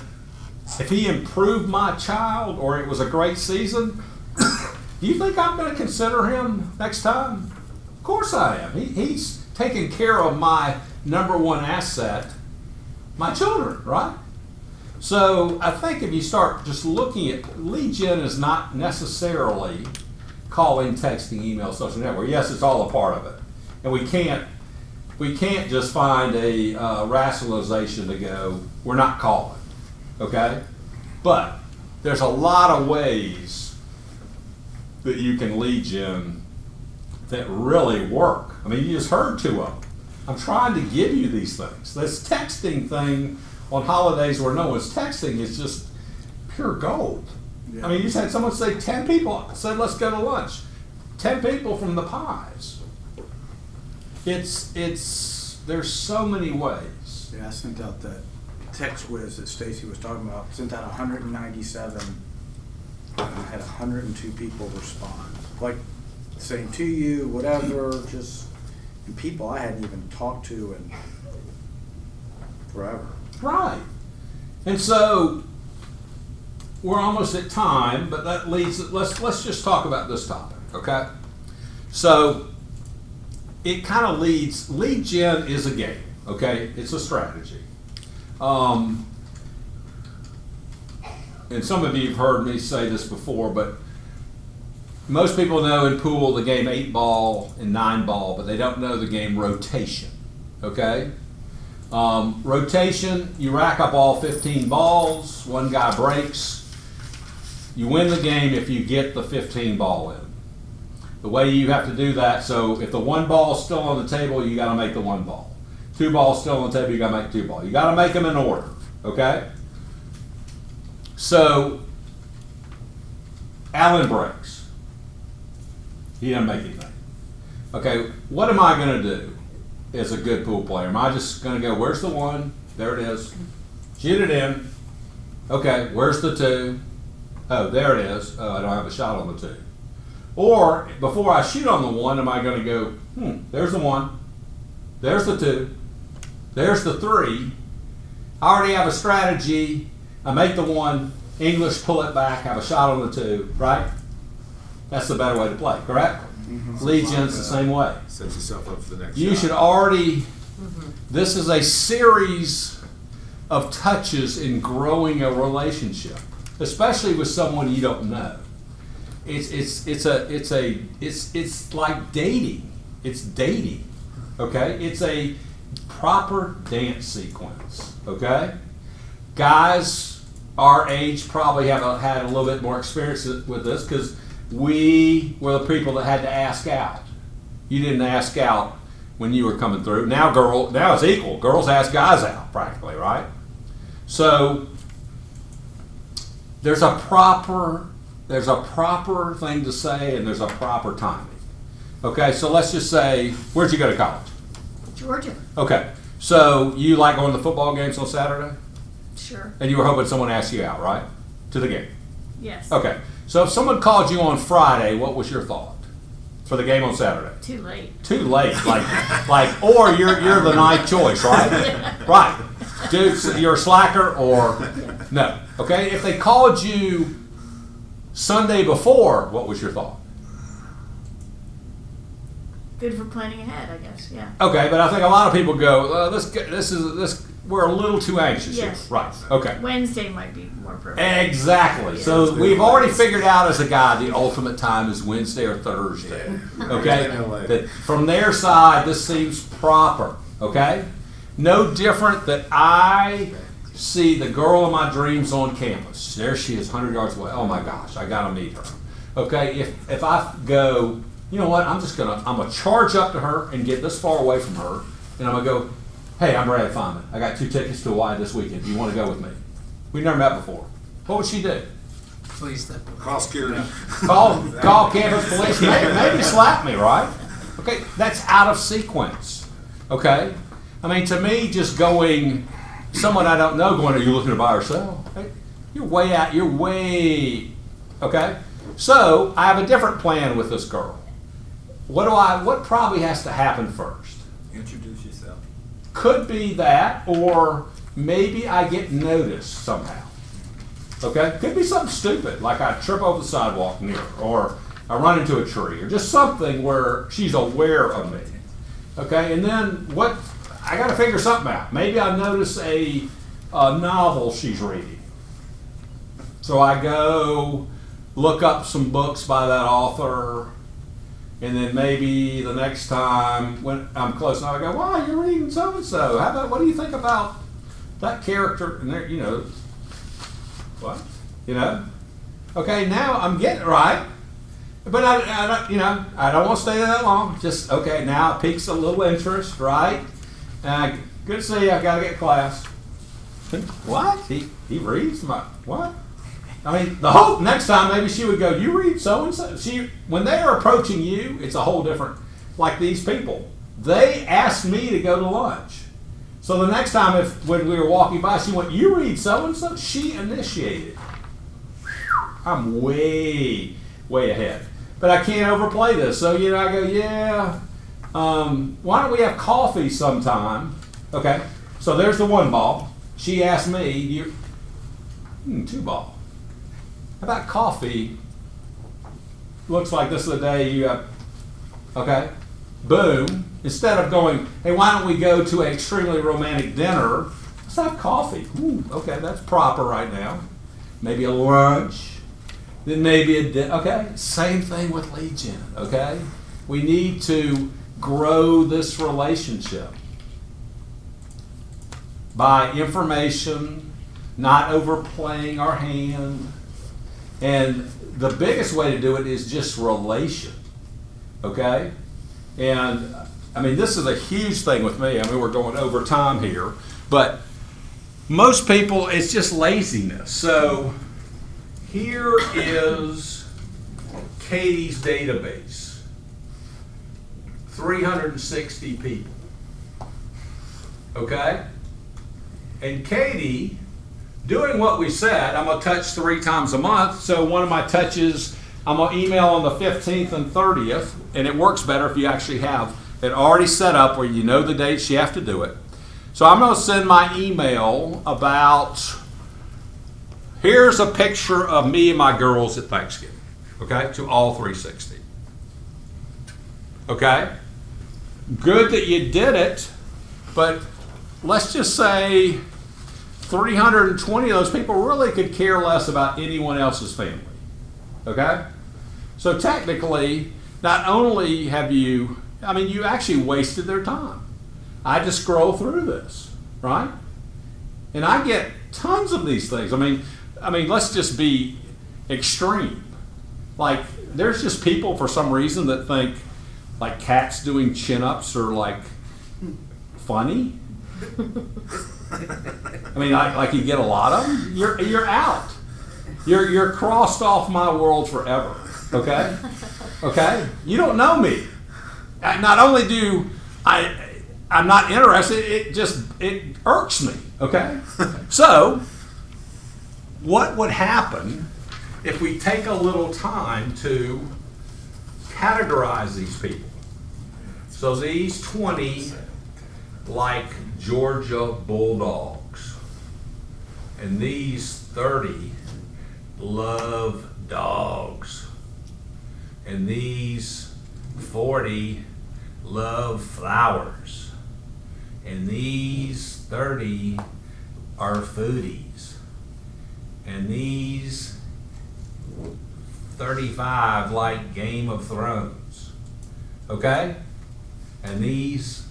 if he improved my child or it was a great season, do you think I'm going to consider him next time? Of course I am. He's taking care of my number one asset, my children, right? So I think if you start just looking at lead gen is not necessarily calling, texting, email, social network. Yes, it's all a part of it, and we can't just find a rationalization to go, we're not calling, okay? But there's a lot of ways that you can lead gen that really work. I mean, you just heard two of them. I'm trying to give you these things. This texting thing on holidays where no one's texting is just pure gold. Yeah. I mean, you just had someone say 10 people said, let's go to lunch. 10 people from the pies. There's so many ways. Yeah, I sent out that text whiz that Stacy was talking about. Sent out 197 and I had 102 people respond. Like saying to you, whatever, just, and people I hadn't even talked to in forever. Right. And so we're almost at time, but that leads, let's just talk about this topic, okay? So it kind of lead gen is a game, okay? It's a strategy. And some of you have heard me say this before, but most people know in pool the game 8-ball and 9-ball, but they don't know the game rotation, okay? Rotation, you rack up all 15 balls, one guy breaks. You win the game if you get the 15 ball in. The way you have to do that, so if the one ball is still on the table, you got to make the one ball. 2 balls still on the table, you got to make 2 balls. You got to make them in order, okay? So, Allen breaks. He doesn't make anything. Okay, what am I going to do as a good pool player? Am I just going to go, where's the 1? There it is. Shoot it in. Okay, where's the 2? Oh, there it is. Oh, I don't have a shot on the 2. Or, before I shoot on the 1, am I going to go, there's the 1. There's the 2. There's the 3. I already have a strategy. I make the 1, English, pull it back, have a shot on the 2, right? That's the better way to play, correct? Mm-hmm. Lead gen's the same way. Set yourself up for the next You shot. should already This is a series of touches in growing a relationship, especially with someone you don't know. It's like dating. It's dating. Okay? It's a proper dance sequence. Okay? Guys our age probably have had a little bit more experience with this because we were the people that had to ask out. You didn't ask out when you were coming through. Now it's equal. Girls ask guys out practically, right? So there's a proper thing to say and there's a proper timing. Okay, so let's just say, where'd you go to college? Georgia. Okay, so you like going to football games on Saturday? Sure. And you were hoping someone asked you out, right? To the game. Yes. Okay, so if someone called you on Friday, what was your thought for the game on Saturday? Too late. Too late, or you're the ninth choice, right? Right. Dude, so you're a slacker or no. Okay, if they called you Sunday before, what was your thought? Good for planning ahead, I guess. Yeah. Okay, but I think a lot of people go, this. We're a little too anxious here. Yes. Right. Okay. Wednesday might be more appropriate. Exactly. Yeah. So we've already figured out as a guy the ultimate time is Wednesday or Thursday. Okay? That from their side, this seems proper. Okay? No different that I see the girl of my dreams on campus. There she is, 100 yards away. Oh my gosh, I got to meet her. Okay? If I go, you know what, I'm gonna charge up to her and get this far away from her, and I'm gonna go, hey, I'm Brad Feynman. I got 2 tickets to Hawaii this weekend. Do you want to go with me? We've never met before. What would she do? Please step away. Call security. Call campus police. Maybe slap me, right? Okay, that's out of sequence. Okay? I mean, to me, just going, someone I don't know going, are you looking to buy or sell? Hey, you're way out. You're way, okay? So, I have a different plan with this girl. What probably has to happen first? Introduce yourself. Could be that, or maybe I get noticed somehow. Okay? Could be something stupid, like I trip over the sidewalk near her, or I run into a tree, or just something where she's aware of me. Okay? And then I got to figure something out. Maybe I notice a novel she's reading. So I go look up some books by that author. And then maybe the next time when I'm close enough, I go, wow, you're reading so-and-so. What do you think about that character? And there, what? Okay, now I'm getting it right. But I don't want to stay there that long. Just, okay, now it piques a little interest, right? Good to see you. I got to get class. What? He reads what? I mean, the hope next time maybe she would go, you read so-and-so? When they are approaching you, it's a whole different, like these people. They asked me to go to lunch. So the next time when we were walking by, she went, you read so-and-so? She initiated. I'm way, way ahead. But I can't overplay this. So, I go, yeah, why don't we have coffee sometime? Okay, so there's the 1 ball. She asked me, 2 ball. How about coffee? Looks like this is the day you have, okay, boom. Instead of going, hey, why don't we go to an extremely romantic dinner? Let's have coffee. Ooh, okay, that's proper right now. Maybe a lunch. Then maybe a dinner. Okay, same thing with lead gen, okay? We need to grow this relationship by information, not overplaying our hand. And the biggest way to do it is just relation, okay? And, I mean, this is a huge thing with me. I mean, we're going over time here. But most people, it's just laziness. So here is Katie's database. 360 people, okay? And Katie, doing what we said, I'm going to touch 3 times a month. So one of my touches, I'm going to email on the 15th and 30th. And it works better if you actually have it already set up where you know the dates you have to do it. So I'm going to send my email about, here's a picture of me and my girls at Thanksgiving. Okay? To all 360. Okay? Good that you did it. but let's just say 320 of those people really could care less about anyone else's family. Okay? So technically, not only have you, you actually wasted their time. I just scroll through this, right? And I get tons of these things. I mean, let's just be extreme. Like, there's just people for some reason that think like cats doing chin-ups are like funny. Like you get a lot of them. You're out. You're crossed off my world forever. Okay? Okay? You don't know me. Not only do I'm not interested, it irks me. Okay? So, what would happen if we take a little time to categorize these people? So these 20 like Georgia Bulldogs, and these 30 love dogs, and these 40 love flowers, and these 30 are foodies, and these 35 like Game of Thrones, okay? And these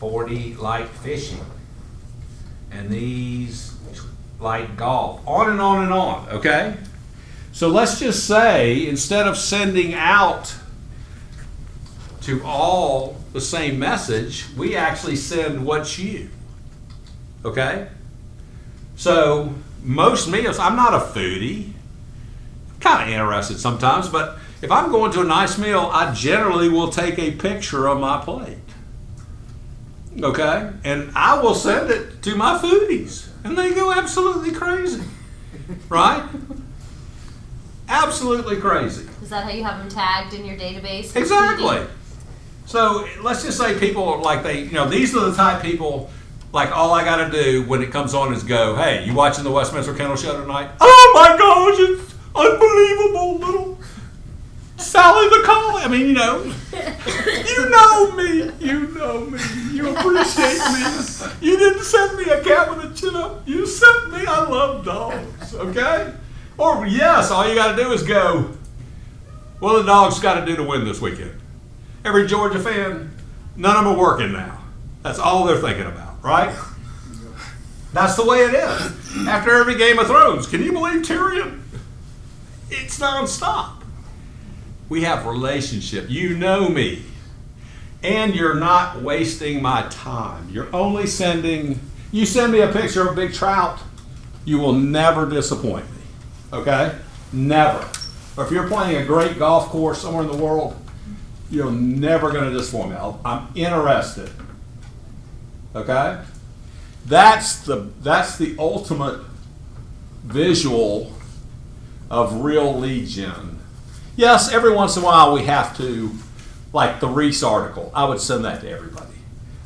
40 like fishing, and these like golf, on and on and on, okay? So let's just say, instead of sending out to all the same message, we actually send what's you, okay? So most meals, I'm not a foodie, kind of interested sometimes, but if I'm going to a nice meal, I generally will take a picture of my plate. Okay? And I will send it to my foodies. And they go absolutely crazy. Right? Absolutely crazy. Is that how you have them tagged in your database? Exactly. So let's just say people like these are the type people, like all I got to do when it comes on is go, hey, you watching the Westminster Kennel Show tonight? Oh my gosh, it's unbelievable, little Sally the Collie. you know me. You appreciate me. You didn't send me a cat with a chin up. You sent me, I love dogs, okay? Or yes, all you got to do is go, what do the dogs got to do to win this weekend? Every Georgia fan, none of them are working now. That's all they're thinking about, right? That's the way it is. After every Game of Thrones, can you believe Tyrion? It's nonstop. We have relationship. You know me. And you're not wasting my time. You're only you send me a picture of a big trout, you will never disappoint me. Okay? Never. Or if you're playing a great golf course somewhere in the world, you're never going to disappoint me. I'm interested. Okay? That's the ultimate visual of real lead gen. Yes, every once in a while we have to, like the Reese article, I would send that to everybody.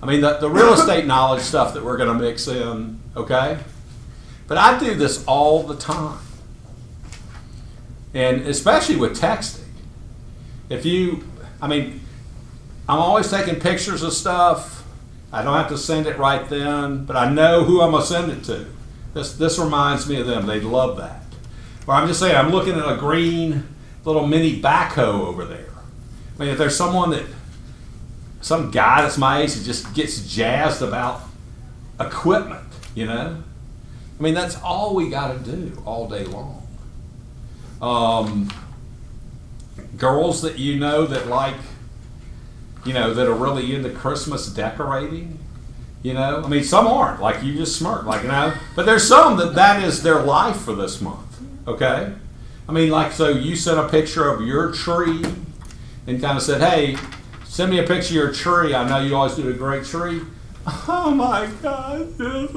The real estate knowledge stuff that we're going to mix in, okay? But I do this all the time. And especially with texting. I'm always taking pictures of stuff. I don't have to send it right then, but I know who I'm going to send it to. This reminds me of them. They'd love that. Or I'm just saying, I'm looking at a green little mini backhoe over there. If there's some guy that's my age that just gets jazzed about equipment, that's all we got to do all day long. Girls that that like, that are really into Christmas decorating, some aren't, like you just smirk, but there's some that is their life for this month, okay? So you sent a picture of your tree and kind of said, hey, send me a picture of your tree. I know you always do a great tree. Oh my God, yes,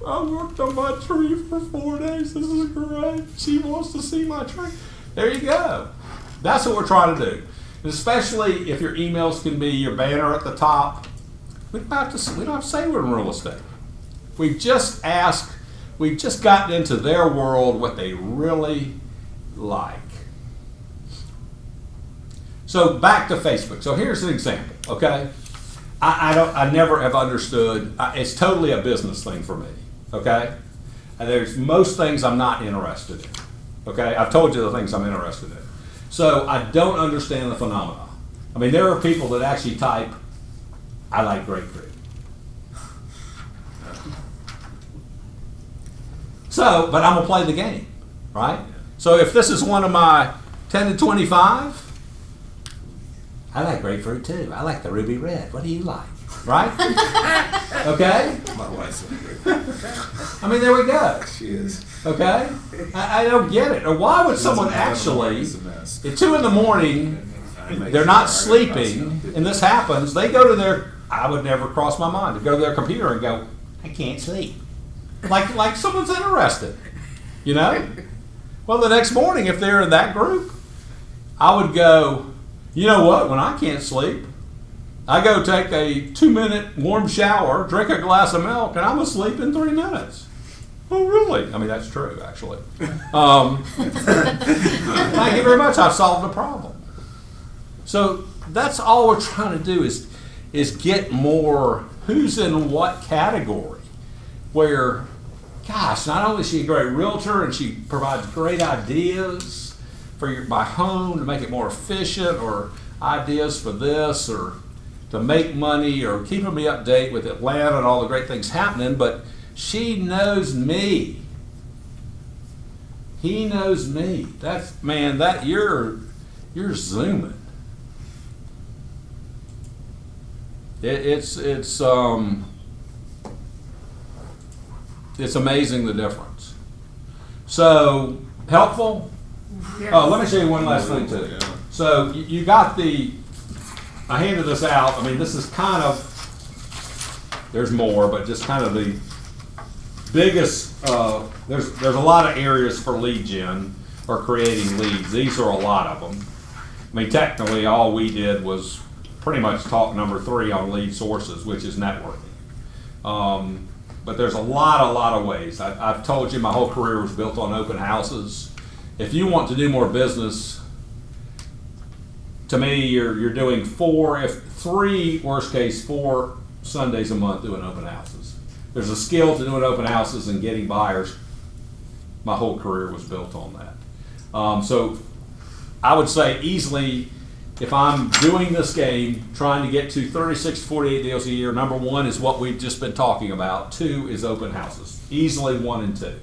I worked on my tree for 4 days. This is great. She wants to see my tree. There you go. That's what we're trying to do. And especially if your emails can be your banner at the top. We don't have to say we're in real estate. We've just gotten into their world what they really like. So back to Facebook. So here's an example, okay? I never have understood, it's totally a business thing for me, okay? And there's most things I'm not interested in, okay? I've told you the things I'm interested in. So I don't understand the phenomena. I mean, there are people that actually type, I like grapefruit. So, but I'm gonna play the game, right? So if this is one of my 10 to 25, I like grapefruit too. I like the ruby red. What do you like? Right? Okay? My wife's a great. I mean, there we go. She is. Okay? I don't get it. Or why would someone actually, It's a mess. at 2 in the morning, they're not sleeping, and this happens, they go to their, I would never cross my mind to go to their computer and go, I can't sleep. Like someone's interested, you know? Well, the next morning, if they're in that group, I would go, you know what, when I can't sleep, I go take a 2-minute warm shower, drink a glass of milk, and I'm asleep in 3 minutes. Oh, really? I mean, that's true, actually. Thank you very much. I've solved the problem. So that's all we're trying to do is get more who's in what category. Where, gosh, not only is she a great realtor and she provides great ideas for my home to make it more efficient, or ideas for this, or to make money, or keeping me update with Atlanta and all the great things happening, but she knows me. He knows me. That's, man, that you're zooming. It's amazing the difference. So, helpful? Oh, let me show you one last thing too. So, you got I handed this out. I mean, this is kind of, there's more, but just kind of the biggest, there's a lot of areas for lead gen or creating leads. These are a lot of them. I mean, technically, all we did was pretty much talk number 3 on lead sources, which is networking. But there's a lot of ways. I've told you my whole career was built on open houses. If you want to do more business, to me, you're doing 3, worst case, 4 Sundays a month doing open houses. There's a skill to doing open houses and getting buyers. My whole career was built on that. So I would say easily, if I'm doing this game, trying to get to 36 to 48 deals a year, number 1 is what we've just been talking about. 2 is open houses. Easily 1 and 2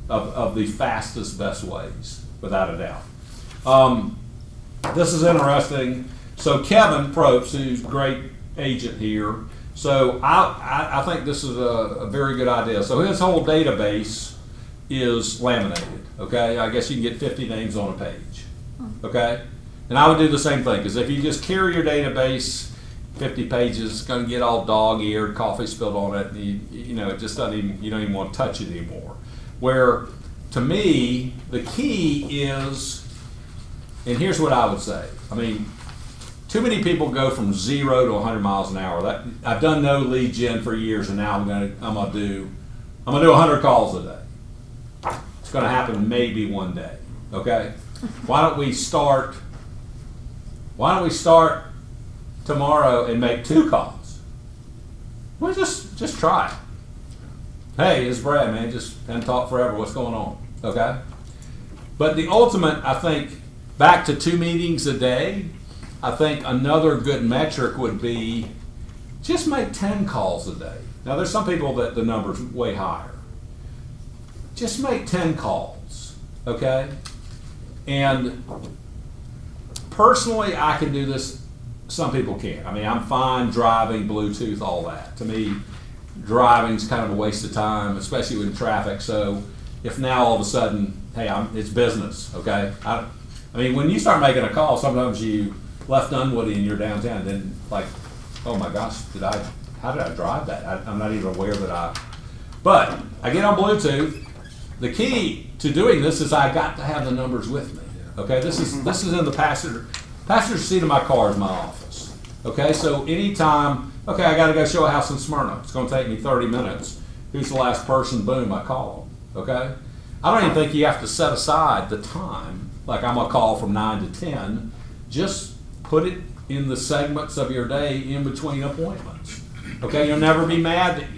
of the fastest, best ways, without a doubt. This is interesting. So Kevin Probst, who's a great agent here, so I think this is a very good idea. So his whole database is laminated, okay? I guess you can get 50 names on a page, okay? And I would do the same thing, because if you just carry your database, 50 pages, it's going to get all dog-eared, coffee spilled on it, and you know, it just doesn't even, you don't even want to touch it anymore. Where, to me, the key is, and here's what I would say. I mean, too many people go from 0 to 100 miles an hour. I've done no lead gen for years, and now I'm gonna do 100 calls a day. It's going to happen maybe one day. Okay. Why don't we start tomorrow and make 2 calls? Well, just try it. Hey, it's Brad, man. Just haven't talked forever. What's going on? Okay. But the ultimate, I think, back to 2 meetings a day, I think another good metric would be just make 10 calls a day. Now, there's some people that the number's way higher. Just make 10 calls, okay? And personally, I can do this. Some people can't. I mean, I'm fine driving, Bluetooth, all that. To me, driving's kind of a waste of time, especially with traffic. So if now all of a sudden, hey, it's business, okay? I mean, when you start making a call, sometimes you left Dunwoody and you're downtown, then like, oh my gosh, how did I drive that? I'm not even aware that but I get on Bluetooth. The key to doing this is I got to have the numbers with me, okay? This is in the passenger seat of my car is my office, okay? So anytime, okay, I gotta go show a house in Smyrna. It's gonna take me 30 minutes. Who's the last person? Boom, I call them, okay? I don't even think you have to set aside the time, like I'm gonna call from 9 to 10. Just put it in the segments of your day in between appointments. Okay, you'll never be mad that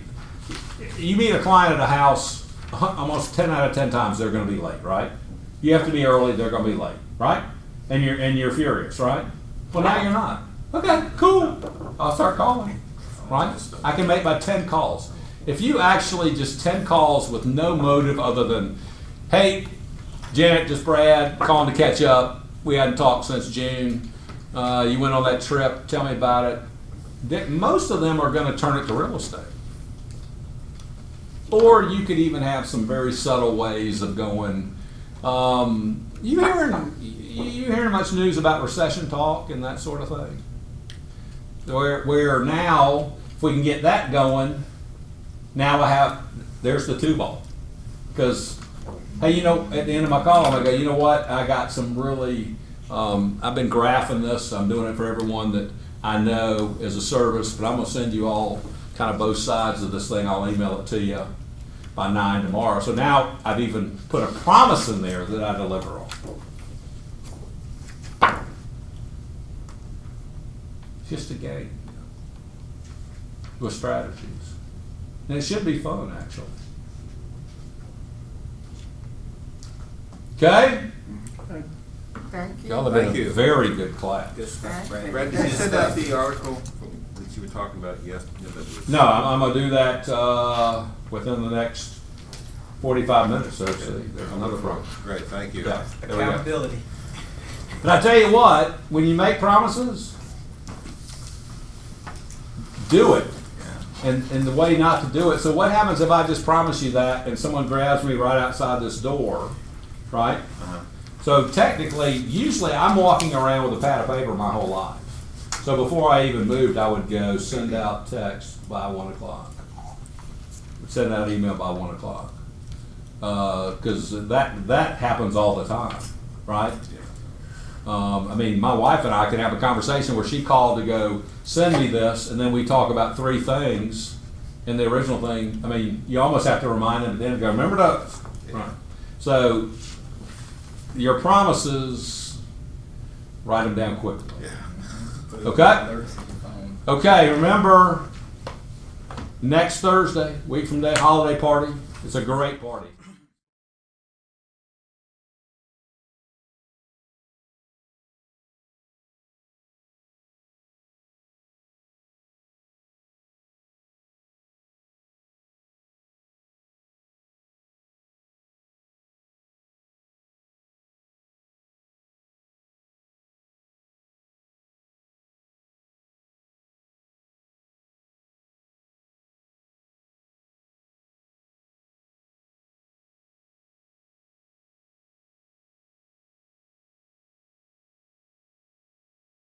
you meet a client at a house, almost 10 out of 10 times they're gonna be late, right? You have to be early, they're gonna be late, right? And you're furious, right? Well, now you're not. Okay, cool. I'll start calling, right? I can make my 10 calls. If you actually just 10 calls with no motive other than, hey, Janet, just Brad, calling to catch up. We hadn't talked since June. You went on that trip. Tell me about it. Most of them are going to turn it to real estate. Or you could even have some very subtle ways of going. You hearing much news about recession talk and that sort of thing? Where now, if we can get that going, now there's the two ball. Because, hey, you know, at the end of my column, I go, you know what? I got some really, I've been graphing this. I'm doing it for everyone that I know as a service, but I'm going to send you all kind of both sides of this thing. I'll email it to you by 9 tomorrow. So now I've even put a promise in there that I deliver on. It's just a game with strategies. And it should be fun, actually. Okay? Thank you. Y'all have been Thank a you. very good class. Good stuff, Brad. Brad, did you send out the article that you were talking about yesterday? No, I'm going to do that within the next 45 minutes, so there's another program. Great, thank you. Yeah, there we go. Accountability. But I tell you what, when you make promises, do it. And the way not to do it. So what happens if I just promise you that and someone grabs me right outside this door, right? So technically, usually I'm walking around with a pad of paper my whole life. So before I even moved, I would go send out text by 1 o'clock. Send out email by 1 o'clock. Because that happens all the time, right? I mean, my wife and I can have a conversation where she called to go, send me this, and then we talk about 3 things. And the original thing, I mean, you almost have to remind them at the end, go, remember those? Right. So, your promises, write them down quickly. Yeah. Okay? Okay, remember, next Thursday, week from today, holiday party. It's a great party.